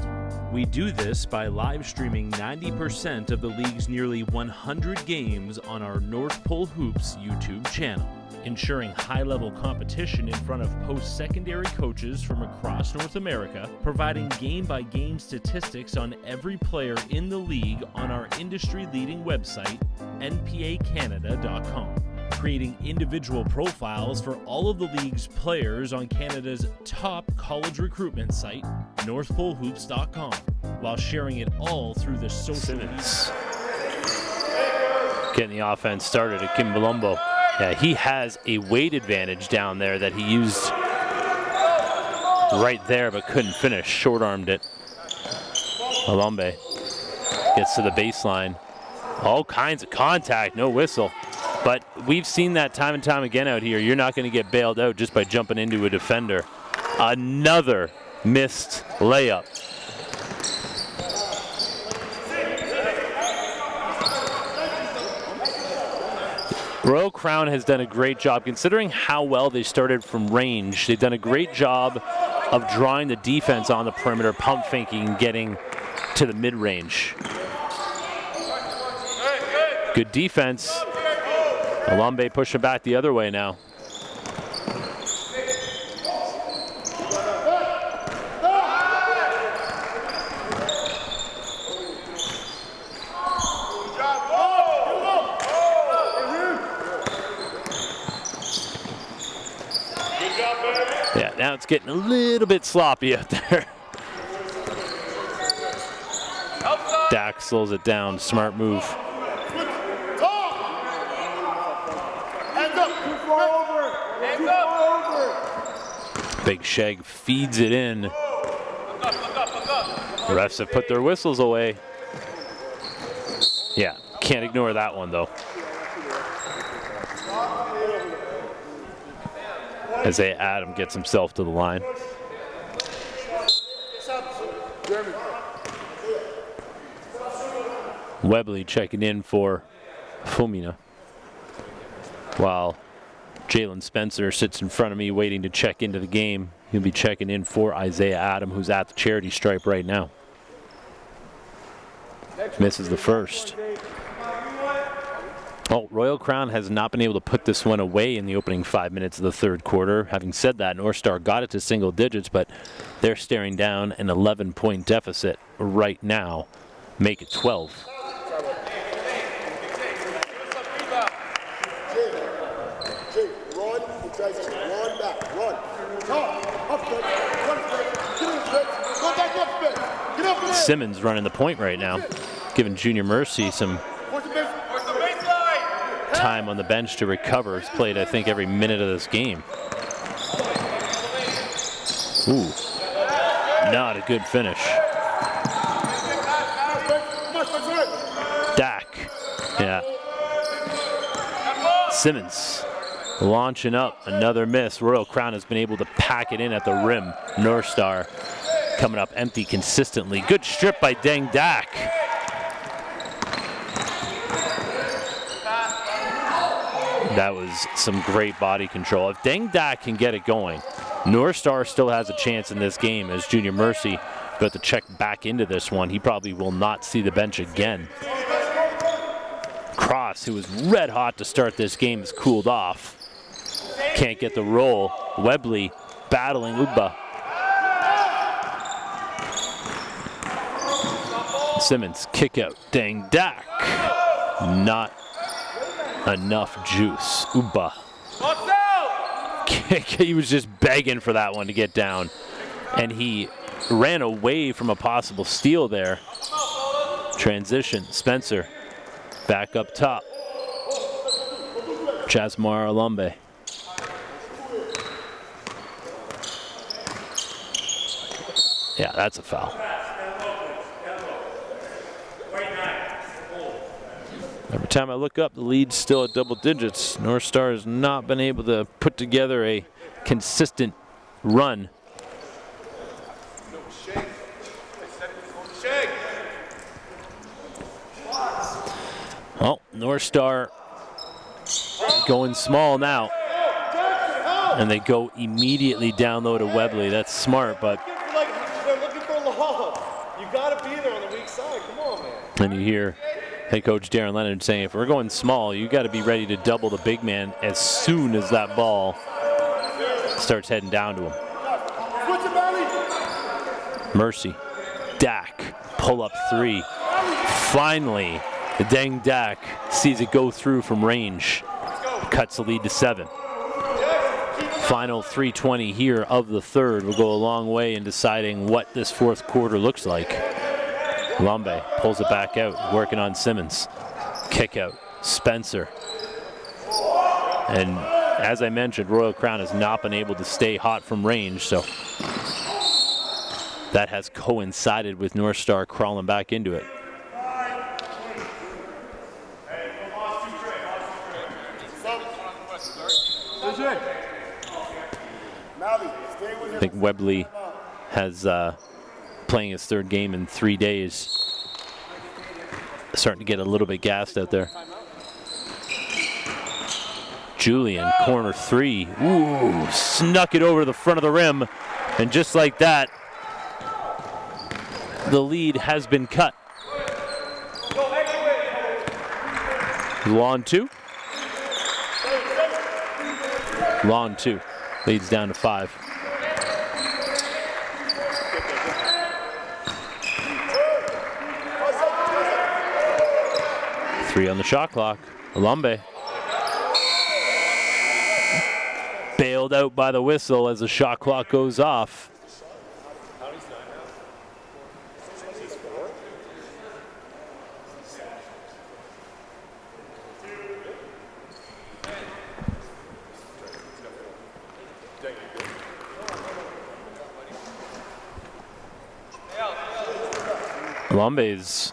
We do this by live streaming 90% of the league's nearly 100 games on our North Pole Hoops YouTube channel, ensuring high-level competition in front of post-secondary coaches from across North America, providing game-by-game statistics on every player in the league on our industry-leading website, npacanada.com, creating individual profiles for all of the league's players on Canada's top college recruitment site, northpolehoops.com, while sharing it all through the social media. Getting the offense started at Kim Balombo. Yeah, he has a weight advantage down there that he used right there but couldn't finish. Short-armed it. Alumbe gets to the baseline. All kinds of contact, no whistle. But we've seen that time and time again out here. You're not going to get bailed out just by jumping into a defender. Another missed layup. Royal Crown has done a great job, considering how well they started from range. They've done a great job of drawing the defense on the perimeter, pump faking, getting to the mid-range. Good defense. Alumbe pushing back the other way now. Yeah, now it's getting a little bit sloppy out there. Dak slows it down. Smart move. Big Shag feeds it in. The refs have put their whistles away. Yeah, can't ignore that one though. Isaiah Adam gets himself to the line. Webley checking in for Fumina, while Jalen Spencer sits in front of me waiting to check into the game. He'll be checking in for Isaiah Adam, who's at the charity stripe right now. Misses the first. Oh, Royal Crown has not been able to put this one away in the opening 5 minutes of the third quarter. Having said that, NorthStar got it to single digits, but they're staring down an 11-point deficit right now. Make it 12. Simmons running the point right now, giving Junior Mercy some time on the bench to recover. He's played, I think, every minute of this game. Ooh, not a good finish. Dak, yeah. Simmons launching up, another miss. Royal Crown has been able to pack it in at the rim. NorthStar coming up empty consistently. Good strip by Deng Dak. That was some great body control. If Deng Dak can get it going, NorthStar still has a chance in this game, as Junior Mercy about to check back into this one. He probably will not see the bench again. Cross, who was red hot to start this game, has cooled off. Can't get the roll. Webley battling Uba. Simmons kick out. Deng Dak. Not enough juice. Uba. He was just begging for that one to get down. And he ran away from a possible steal there. Transition. Spencer back up top. Jasmar Alumbe. Yeah, that's a foul. Every time I look up, the lead's still at double digits. NorthStar has not been able to put together a consistent run. Well, NorthStar going small now. And they go immediately down low to Webley. That's smart, but They're looking for a lob. You got to be there on the weak side. Come on, man. and you hear head coach Darren Leonard saying, if we're going small, you got to be ready to double the big man as soon as that ball starts heading down to him. Mercy, Dak, pull up three. Finally, the Deng Dak sees it go through from range. Cuts the lead to 7. Final 3:20 here of the third will go a long way in deciding what this fourth quarter looks like. Lambe pulls it back out, working on Simmons. Kick out, Spencer. And as I mentioned, Royal Crown has not been able to stay hot from range, so that has coincided with NorthStar crawling back into it. I think Webley has playing his third game in 3 days. Starting to get a little bit gassed out there. Julian, corner three. Ooh, snuck it over the front of the rim. And just like that, the lead has been cut. Lawn 2. Lawn 2. Leads down to 5. Three on the shot clock. Alumbe. Bailed out by the whistle as the shot clock goes off. Alumbe's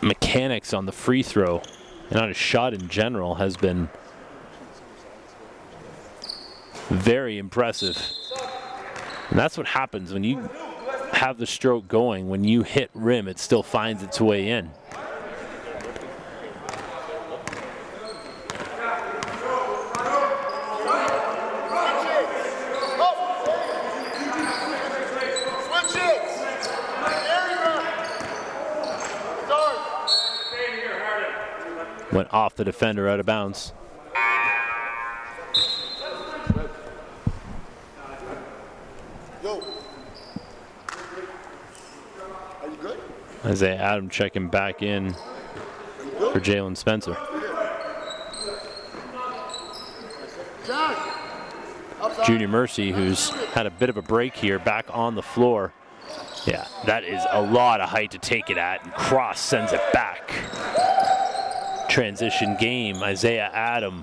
mechanics on the free throw and on his shot in general has been very impressive. And that's what happens when you have the stroke going, when you hit rim, it still finds its way in. Went off the defender, out of bounds. Isaiah Adam checking back in for Jalen Spencer. Junior Mercy, who's had a bit of a break here, back on the floor. Yeah, that is a lot of height to take it at, and Cross sends it back. Transition game, Isaiah Adam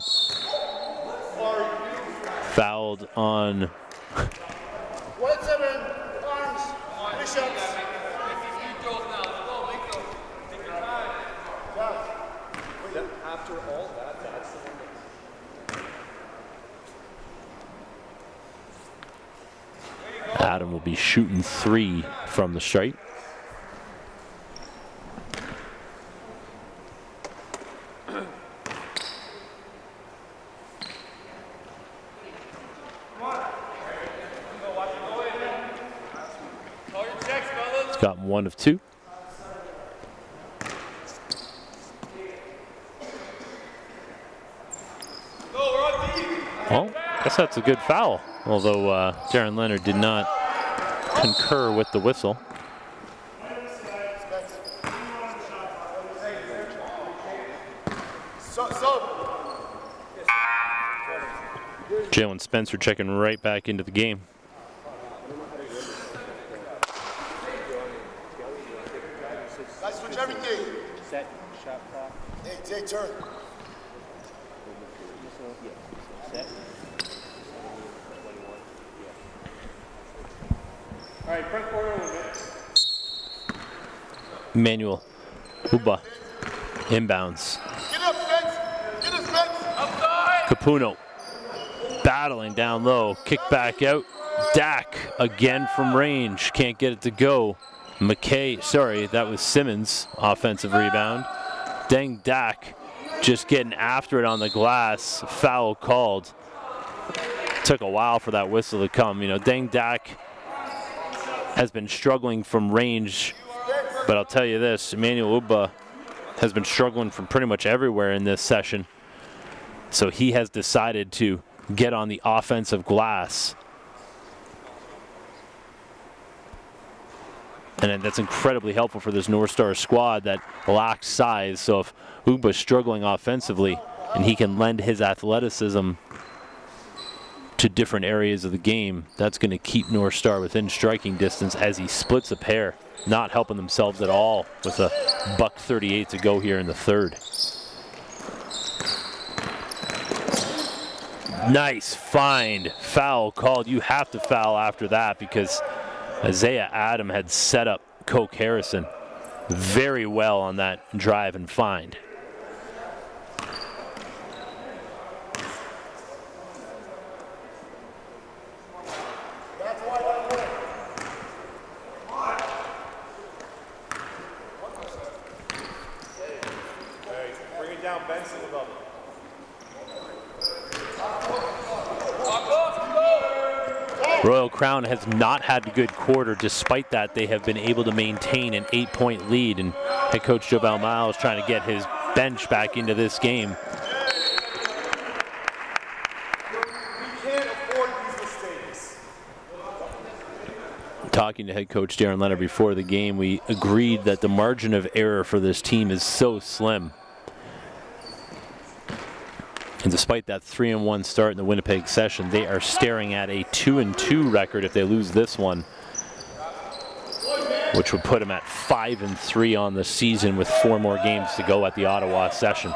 fouled on After all that, that's the limit. Adam will be shooting 3 from the stripe. He's got 1 of 2. Well, I guess that's a good foul, although Darren Leonard did not concur with the whistle. Jalen Spencer checking right back into the game. Guys, switch everything. Set, shot clock. Hey, take turn. Set. All right, front corner a little bit. Emmanuel Uba inbounds. Get up, Spence. Get up, Spence. Outside. Capuno battling down low, kick back out. Dak again from range, can't get it to go. That was Simmons, offensive rebound. Deng Dak just getting after it on the glass, foul called. Took a while for that whistle to come. You know, Deng Dak has been struggling from range, but I'll tell you this, Emmanuel Uba has been struggling from pretty much everywhere in this session. So he has decided to get on the offensive glass. And that's incredibly helpful for this NorthStar squad that lacks size. So if Uba's struggling offensively and he can lend his athleticism to different areas of the game, that's going to keep NorthStar within striking distance as he splits a pair. Not helping themselves at all with a $1:38 to go here in the third. Nice find, foul called. You have to foul after that because Isaiah Adam had set up Coke Harrison very well on that drive and find. Bring it down, Benson above it. Royal Crown has not had a good quarter. Despite that, they have been able to maintain an 8-point lead, and head coach Jovel Miles trying to get his bench back into this game. We can't afford these mistakes. Talking to head coach Darren Leonard before the game, we agreed that the margin of error for this team is so slim. And despite that 3-1 start in the Winnipeg session, they are staring at a 2-2 record if they lose this one, which would put them at 5-3 on the season with 4 more games to go at the Ottawa session.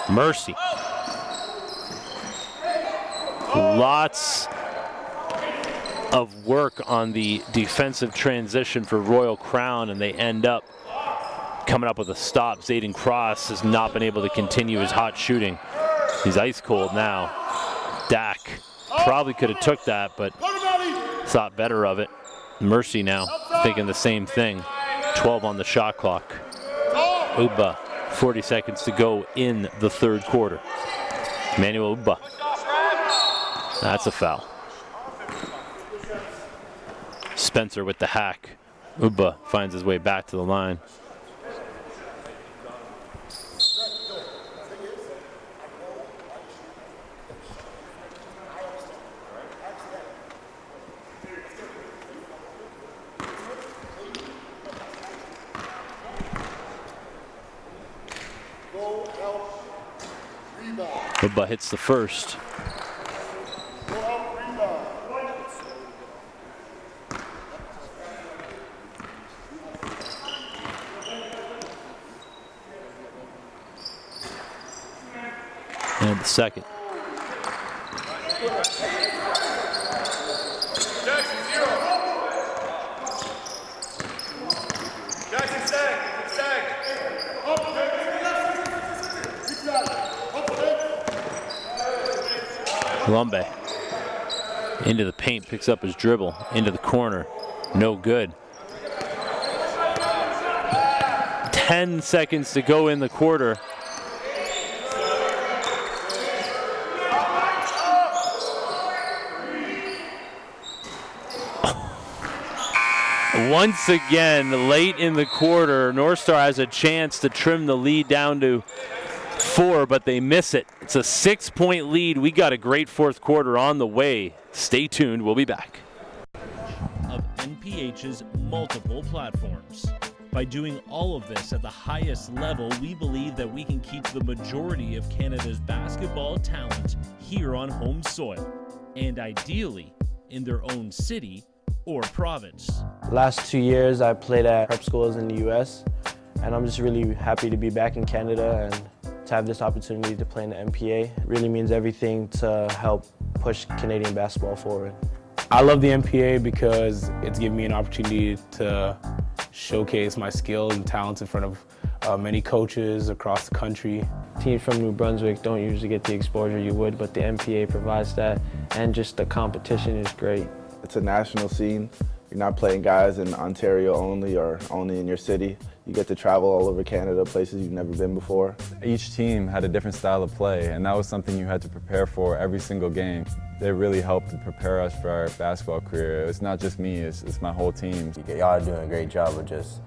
Mercy. Lots of work on the defensive transition for Royal Crown, and they end up coming up with a stop. Zayden Cross has not been able to continue his hot shooting. He's ice cold now. Dak probably could have took that, but thought better of it. Mercy now thinking the same thing. 12 on the shot clock. Uba, 40 seconds to go in the third quarter. Manuel Uba. That's a foul. Spencer with the hack. Uba finds his way back to the line. Uba hits the first. And the second. Lumbe into the paint, picks up his dribble, into the corner, no good. 10 seconds to go in the quarter. Once again, late in the quarter, NorthStar has a chance to trim the lead down to 4, but they miss it. It's a 6-point lead. We got a great fourth quarter on the way. Stay tuned. We'll be back. Of NPH's multiple platforms. By doing all of this at the highest level, we believe that we can keep the majority of Canada's basketball talent here on home soil, and ideally in their own city or province. Last 2 years I played at prep schools in the US, and I'm just really happy to be back in Canada and to have this opportunity to play in the NPA. It really means everything to help push Canadian basketball forward. I love the NPA because it's given me an opportunity to showcase my skills and talents in front of many coaches across the country. Teams from New Brunswick don't usually get the exposure you would, but the NPA provides that, and just the competition is great. It's a national scene. You're not playing guys in Ontario only or only in your city. You get to travel all over Canada, places you've never been before. Each team had a different style of play, and that was something you had to prepare for every single game. They really helped to prepare us for our basketball career. It's not just me, it's my whole team. Y'all are doing a great job of just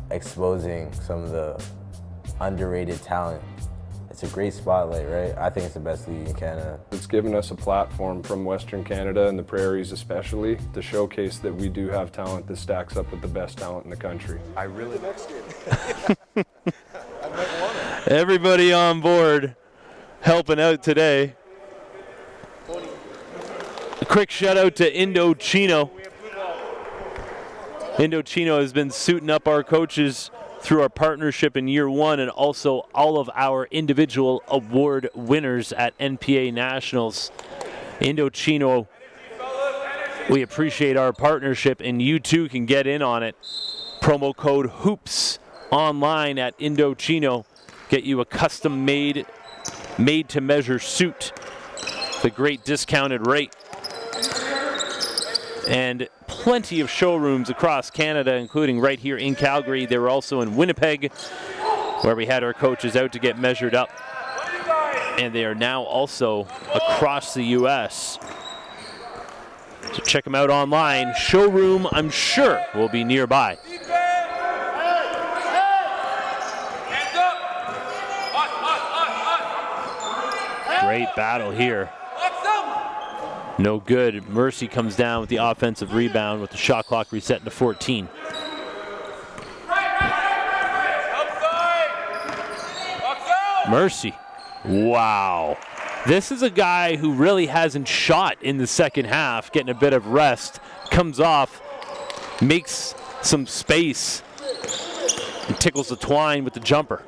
exposing some of the underrated talent. It's a great spotlight, right? I think it's the best league in Canada. It's given us a platform from Western Canada and the prairies especially to showcase that we do have talent that stacks up with the best talent in the country. I really next game. Everybody on board helping out today. A quick shout out to Indochino. Indochino has been suiting up our coaches through our partnership in year one, and also all of our individual award winners at NPA Nationals. Indochino, we appreciate our partnership, and you too can get in on it. Promo code HOOPS online at Indochino. Get you a custom made to measure suit. The great discounted rate. And plenty of showrooms across Canada, including right here in Calgary. They were also in Winnipeg, where we had our coaches out to get measured up. And they are now also across the U.S. So check them out online. Showroom, I'm sure, will be nearby. Great battle here. No good. Mercy comes down with the offensive rebound with the shot clock reset to 14. Mercy. Wow. This is a guy who really hasn't shot in the second half, getting a bit of rest. Comes off, makes some space, and tickles the twine with the jumper.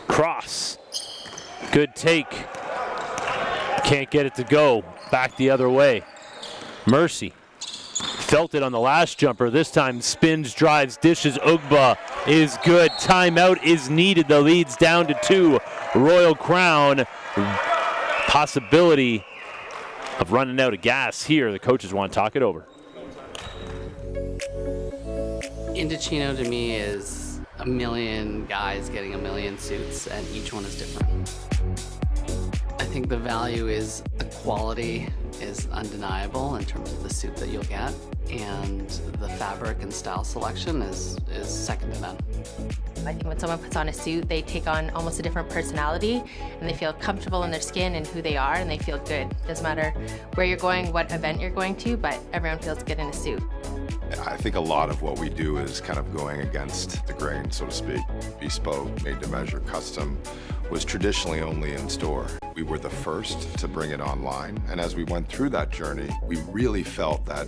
Cross. Good take. Can't get it to go. Back the other way. Mercy. Felt it on the last jumper. This time spins, drives, dishes. Ugba is good. Timeout is needed. The lead's down to 2. Royal Crown, possibility of running out of gas here. The coaches want to talk it over. Indochino to me is a million guys getting a million suits, and each one is different. I think the value is the quality is undeniable in terms of the suit that you'll get, and the fabric and style selection is second to none. I think when someone puts on a suit, they take on almost a different personality, and they feel comfortable in their skin and who they are, and they feel good. Doesn't matter where you're going, what event you're going to, but everyone feels good in a suit. I think a lot of what we do is kind of going against the grain, so to speak. Bespoke, made to measure, custom was traditionally only in store. We were the first to bring it online, and as we went through that journey, we really felt that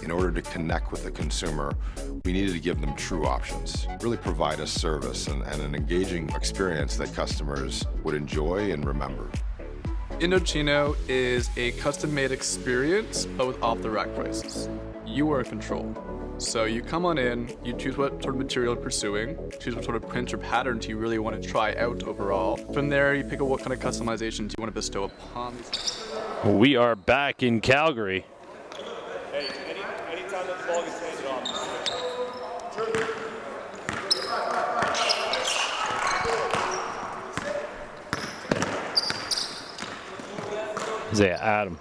in order to connect with the consumer, we needed to give them true options, really provide a service and an engaging experience that customers would enjoy and remember. Indochino is a custom-made experience, but with off-the-rack prices. You are in control. So you come on in, you choose what sort of material you're pursuing, choose what sort of print or patterns you really want to try out overall. From there, you pick out what kind of customizations you want to bestow upon these. We are back in Calgary. Hey, anytime that the ball gets handed off. Isaiah Adam.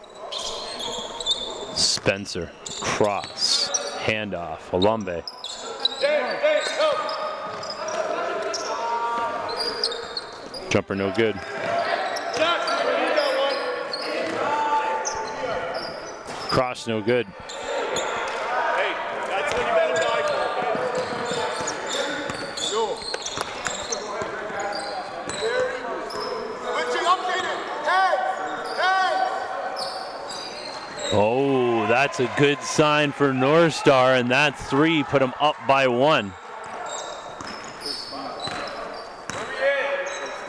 Spencer. Cross. Handoff. Olumbe. Jumper no good. Cross no good. Hey, that's when you better die Oh, that's a good sign for NorthStar, and that 3 put them up by 1.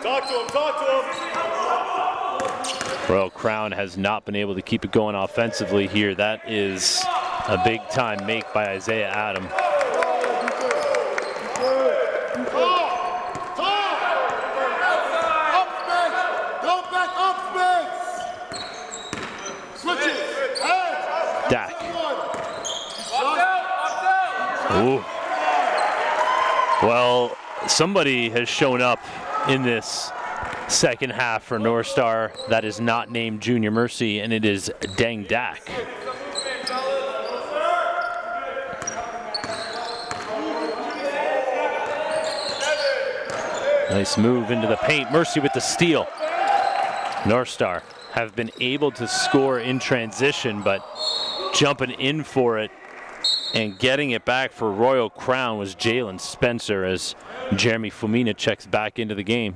Talk to him, talk to him. Royal Crown has not been able to keep it going offensively here. That is a big time make by Isaiah Adam. Dak. Ooh. Well, somebody has shown up in this second half for NorthStar that is not named Junior Mercy, and it is Deng Dak. Nice move into the paint. Mercy with the steal. NorthStar have been able to score in transition, but jumping in for it and getting it back for Royal Crown was Jalen Spencer as Jeremy Fumina checks back into the game.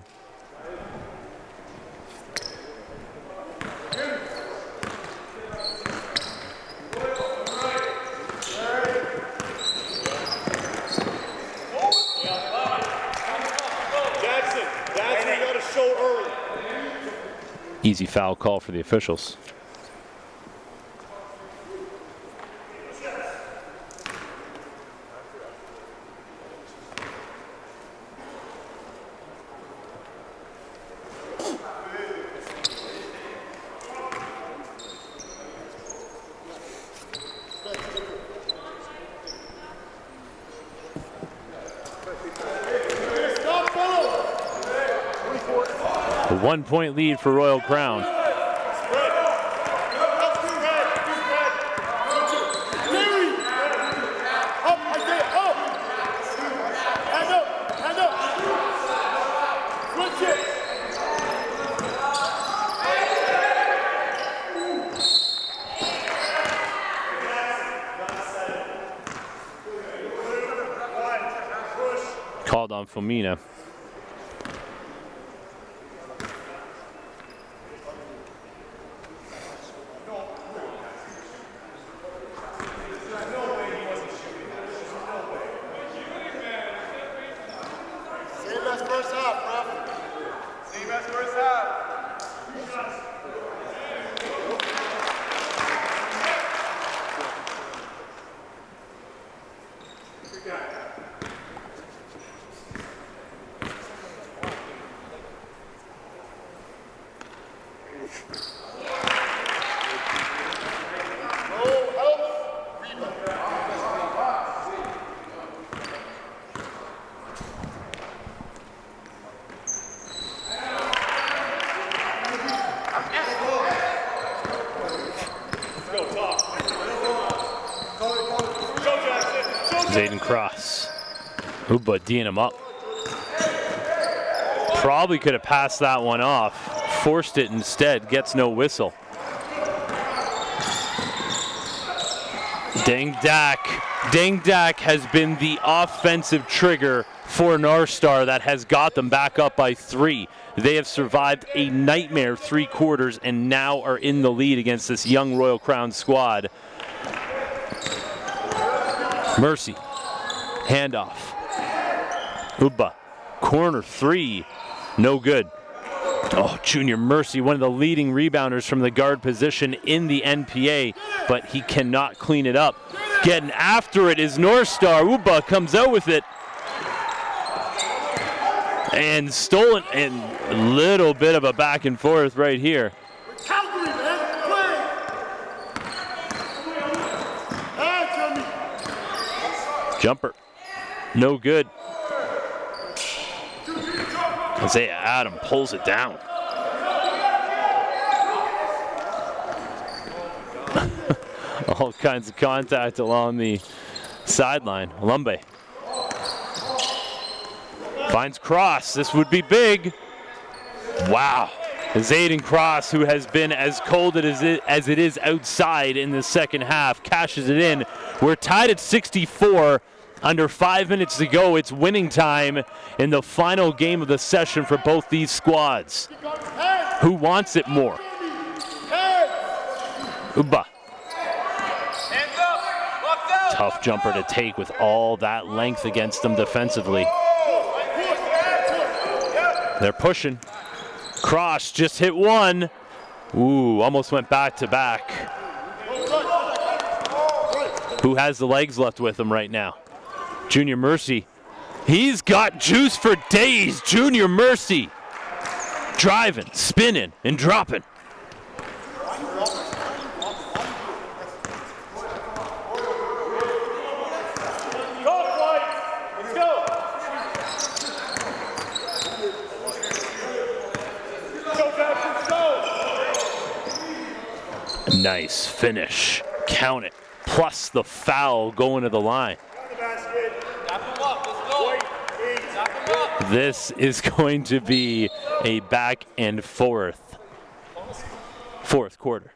Jackson, you gotta show early. Easy foul call for the officials. A 1-point lead for Royal Crown. Called on Fumina. Zayden Cross. Uba D'ing him up. Probably could have passed that one off. Forced it instead. Gets no whistle. Deng Dak. Deng Dak has been the offensive trigger for NorthStar that has got them back up by 3. They have survived a nightmare 3 quarters and now are in the lead against this young Royal Crown squad. Mercy. Handoff. Uba. Corner 3. No good. Oh, Junior Mercy, one of the leading rebounders from the guard position in the NPA, but he cannot clean it up. Getting after it is NorthStar. Uba comes out with it. And stolen, and a little bit of a back and forth right here. Jumper. No good. Isaiah Adam pulls it down. All kinds of contact along the sideline. Lumbe finds Cross. This would be big. Wow. Zayden Cross, who has been as cold as it is outside in the second half, cashes it in. We're tied at 64. Under 5 minutes to go. It's winning time in the final game of the session for both these squads. Who wants it more? Uba. Tough jumper to take with all that length against them defensively. They're pushing. Cross just hit one. Ooh, almost went back to back. Who has the legs left with him right now? Junior Mercy. He's got juice for days. Junior Mercy. Driving, spinning, and dropping. Nice finish. Count it. Plus the foul going to the line. This is going to be a back and forth. Fourth quarter.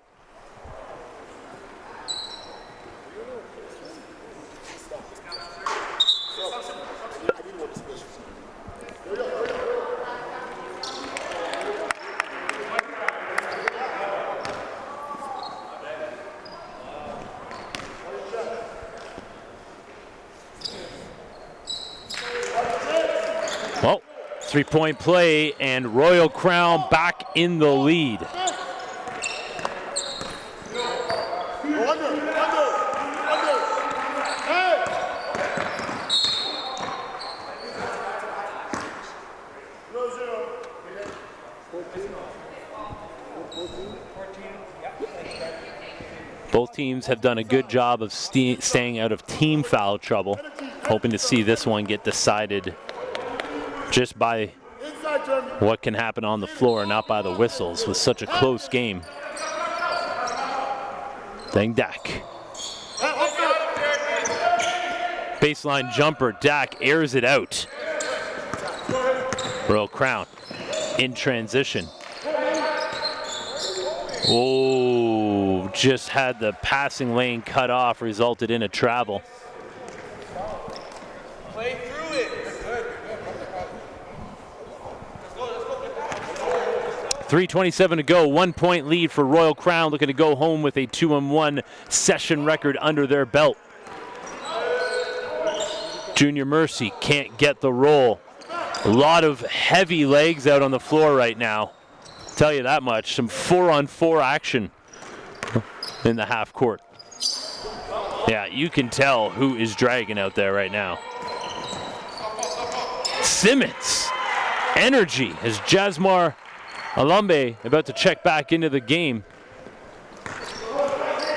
Well, 3-point play and Royal Crown back in the lead. Both teams have done a good job of staying out of team foul trouble. Hoping to see this one get decided just by what can happen on the floor, not by the whistles, with such a close game. Deng Dak. Baseline jumper, Dak airs it out. Royal Crown in transition. Oh, just had the passing lane cut off, resulted in a travel. Play through it. 3:27 to go, 1 point lead for Royal Crown, looking to go home with a 2-1 session record under their belt. Junior Mercy can't get the roll. A lot of heavy legs out on the floor right now. Tell you that much. Some 4-on-4 action in the half court. Yeah, you can tell who is dragging out there right now. Simmons. Energy as Jasmar Alambe about to check back into the game.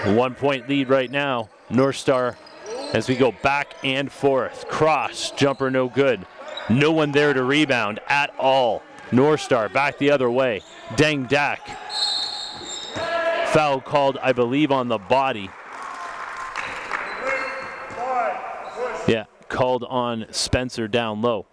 1 point lead right now. NorthStar as we go back and forth. Cross, jumper no good. No one there to rebound at all. NorthStar back the other way. Deng Dak. Foul called, I believe, on the body. Yeah, called on Spencer down low.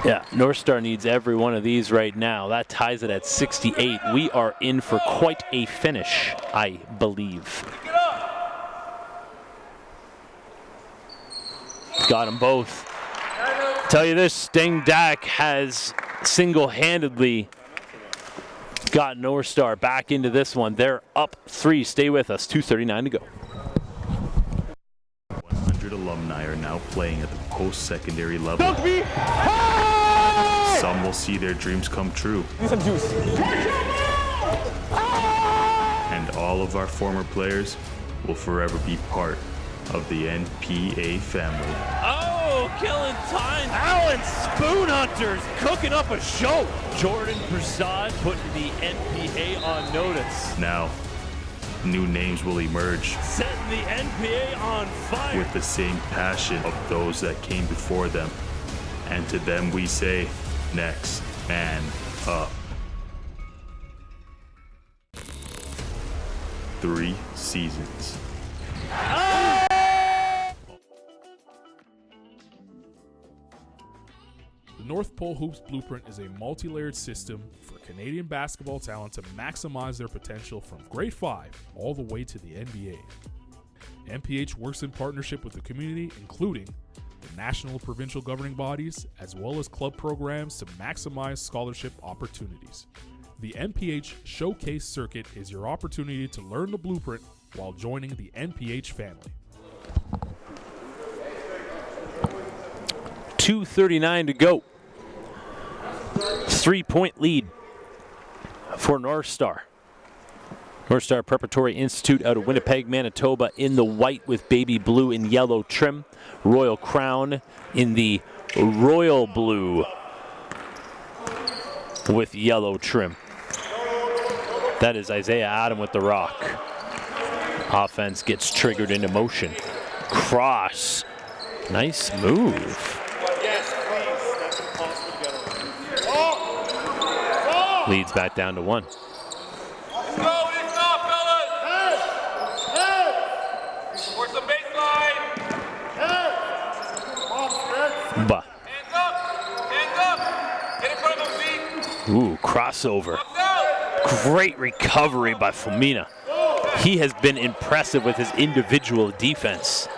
Yeah, NorthStar needs every one of these right now. That ties it at 68. We are in for quite a finish, I believe. Got them both. Tell you this, Sting Dak has single-handedly got NorthStar back into this one. They're up 3. Stay with us. 2:39 to go. 100 alumni are now playing at the post-secondary level. Some will see their dreams come true. And all of our former players will forever be part of the NPA family. Oh, killing time. Allen Spoon Hunters cooking up a show. Jordan Prasad putting the NPA on notice. Now, new names will emerge. Setting the NPA on fire. With the same passion of those that came before them. And to them we say, next man up. 3 seasons. The North Pole Hoops Blueprint is a multi-layered system for Canadian basketball talent to maximize their potential from grade 5 all the way to the NBA. MPH works in partnership with the community, including the national and provincial governing bodies, as well as club programs to maximize scholarship opportunities. The MPH Showcase Circuit is your opportunity to learn the blueprint while joining the NPH family. 2:39 to go. 3-point lead for NorthStar. NorthStar Preparatory Institute out of Winnipeg, Manitoba in the white with baby blue and yellow trim. Royal Crown in the royal blue with yellow trim. That is Isaiah Adam with the rock. Offense gets triggered into motion. Cross. Nice move. Leads back down to 1. Bah. Ooh, crossover. Great recovery by Fumina. He has been impressive with his individual defense.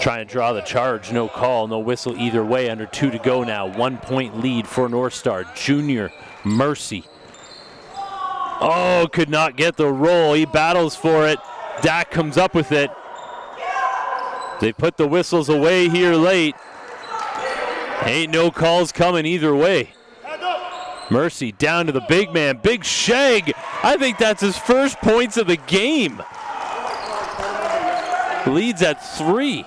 Trying to draw the charge, no call, no whistle either way. Under 2 to go now. 1-point lead for NorthStar. Junior Mercy. Oh, could not get the roll. He battles for it. Dak comes up with it. They put the whistles away here late. Ain't no calls coming either way. Mercy down to the big man. Big shag. I think that's his first points of the game. Leads at 3.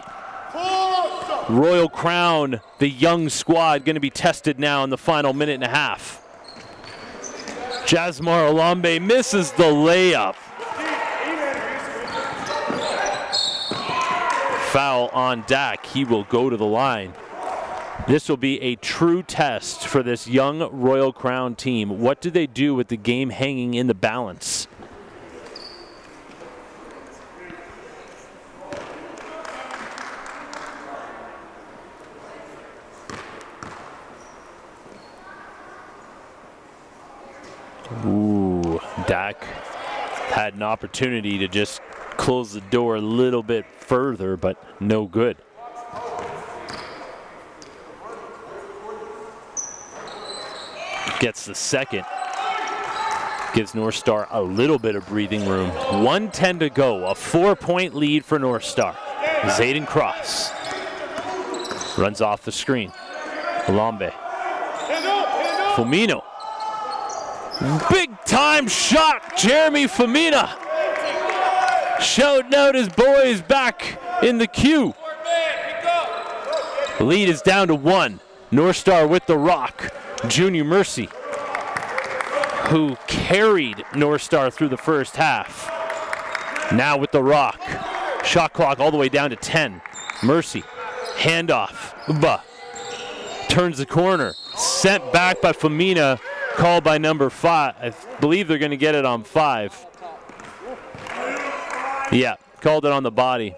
Royal Crown, the young squad, going to be tested now in the final minute and a half. Jasmar Alambe misses the layup. Foul on Dak. He will go to the line. This will be a true test for this young Royal Crown team. What do they do with the game hanging in the balance? Ooh, Dak had an opportunity to just close the door a little bit further, but no good. Gets the second. Gives NorthStar a little bit of breathing room. 1:10 to go. A 4-point lead for NorthStar. Zayden Cross runs off the screen. Alambe. Fumino. Big time shot, Jeremy Fumina. Shouting out his boys back in the queue. The lead is down to 1. NorthStar with the rock. Junior Mercy, who carried NorthStar through the first half. Now with the rock. Shot clock all the way down to 10. Mercy, handoff. Uba turns the corner. Sent back by Famina, called by number 5. I believe they're going to get it on 5. Yeah, called it on the body.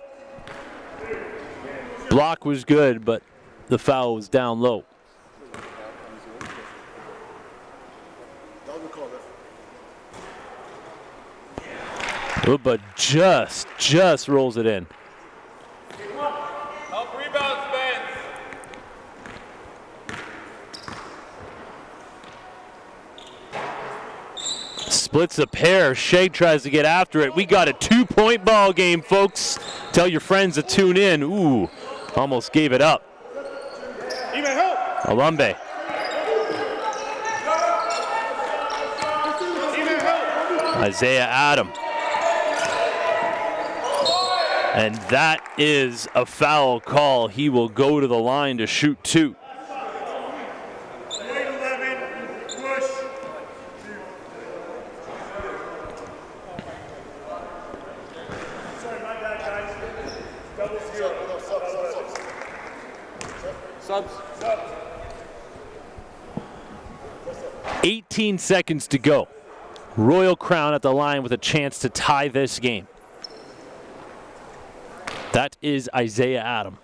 Block was good, but the foul was down low. Uba just rolls it in. Help rebound, Spence. Splits a pair. Shea tries to get after it. We got a 2-point ball game, folks. Tell your friends to tune in. Ooh, almost gave it up. Alumbe. Isaiah Adam. And that is a foul call. He will go to the line to shoot 2. Subs. 18 seconds to go. Royal Crown at the line with a chance to tie this game. That is Isaiah Adam.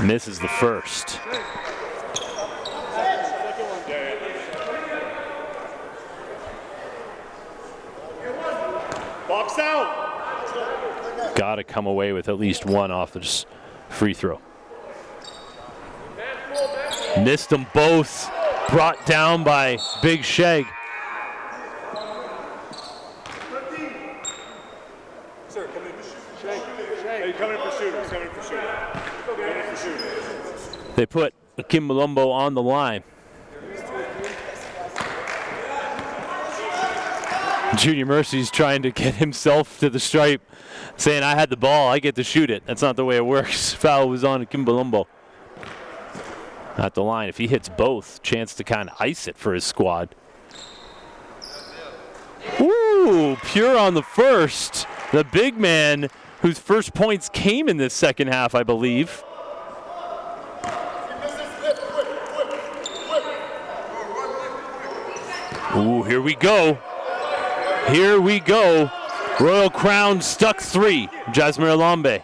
Misses the first. Box out. Got to come away with at least one off this free throw. Missed them both. Brought down by Big Sheg. Sir, come in for shoot. Hey, come in for shooters. Come in for shooters. Come in for shooters. They put Kim Malumbo on the line. Junior Mercy's trying to get himself to the stripe, saying, I had the ball, I get to shoot it. That's not the way it works. Foul was on Kim Malumbo. At the line, if he hits both, chance to kind of ice it for his squad. Ooh, Pure on the first. The big man whose first points came in this second half, I believe. Ooh, here we go. Here we go. Royal Crown stuck 3. Jasmine Alambe.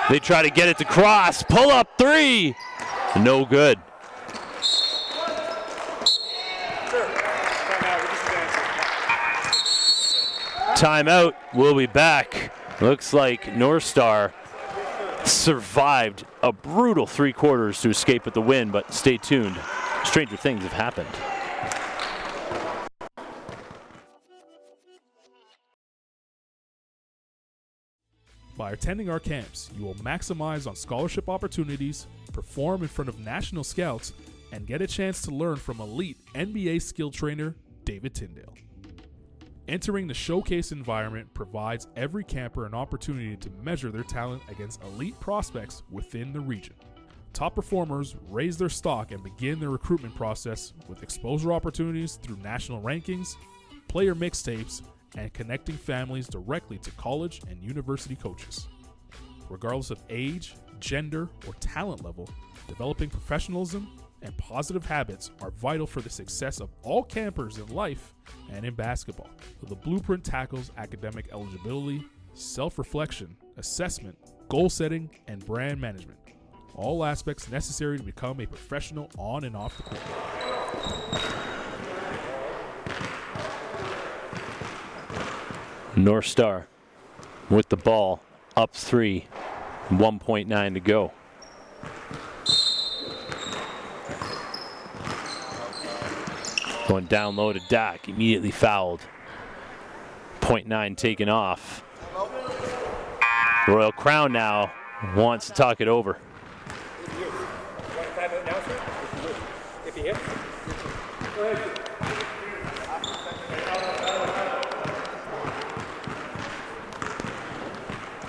They try to get it to cross. Pull up 3. No good. Timeout. We'll be back. Looks like NorthStar survived a brutal 3 quarters to escape with the win, but stay tuned. Stranger things have happened. By attending our camps, you will maximize on scholarship opportunities, perform in front of national scouts, and get a chance to learn from elite NBA skill trainer David Tyndale. Entering the showcase environment provides every camper an opportunity to measure their talent against elite prospects within the region. Top performers raise their stock and begin their recruitment process with exposure opportunities through national rankings, player mixtapes, and connecting families directly to college and university coaches. Regardless of age, gender, or talent level, developing professionalism and positive habits are vital for the success of all campers in life and in basketball. The blueprint tackles academic eligibility, self-reflection, assessment, goal setting, and brand management. All aspects necessary to become a professional on and off the court. NorthStar with the ball, up 3, 1.9 to go. Going down low to Dak, immediately fouled. 0.9 taken off. Royal Crown now wants to talk it over. If he hits, go ahead.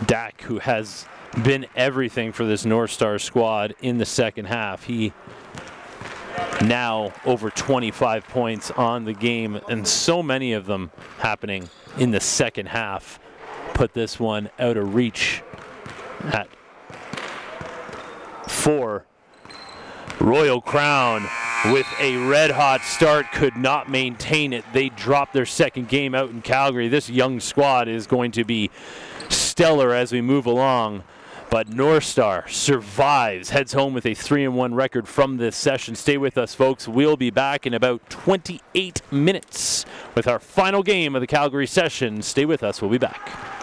Dak, who has been everything for this NorthStar squad in the second half, he now over 25 points on the game, and so many of them happening in the second half. Put this one out of reach at 4. Royal Crown with a red-hot start could not maintain it. They dropped their second game out in Calgary. This young squad is going to be stellar as we move along. But NorthStar survives, heads home with a 3-1 record from this session. Stay with us, folks. We'll be back in about 28 minutes with our final game of the Calgary session. Stay with us. We'll be back.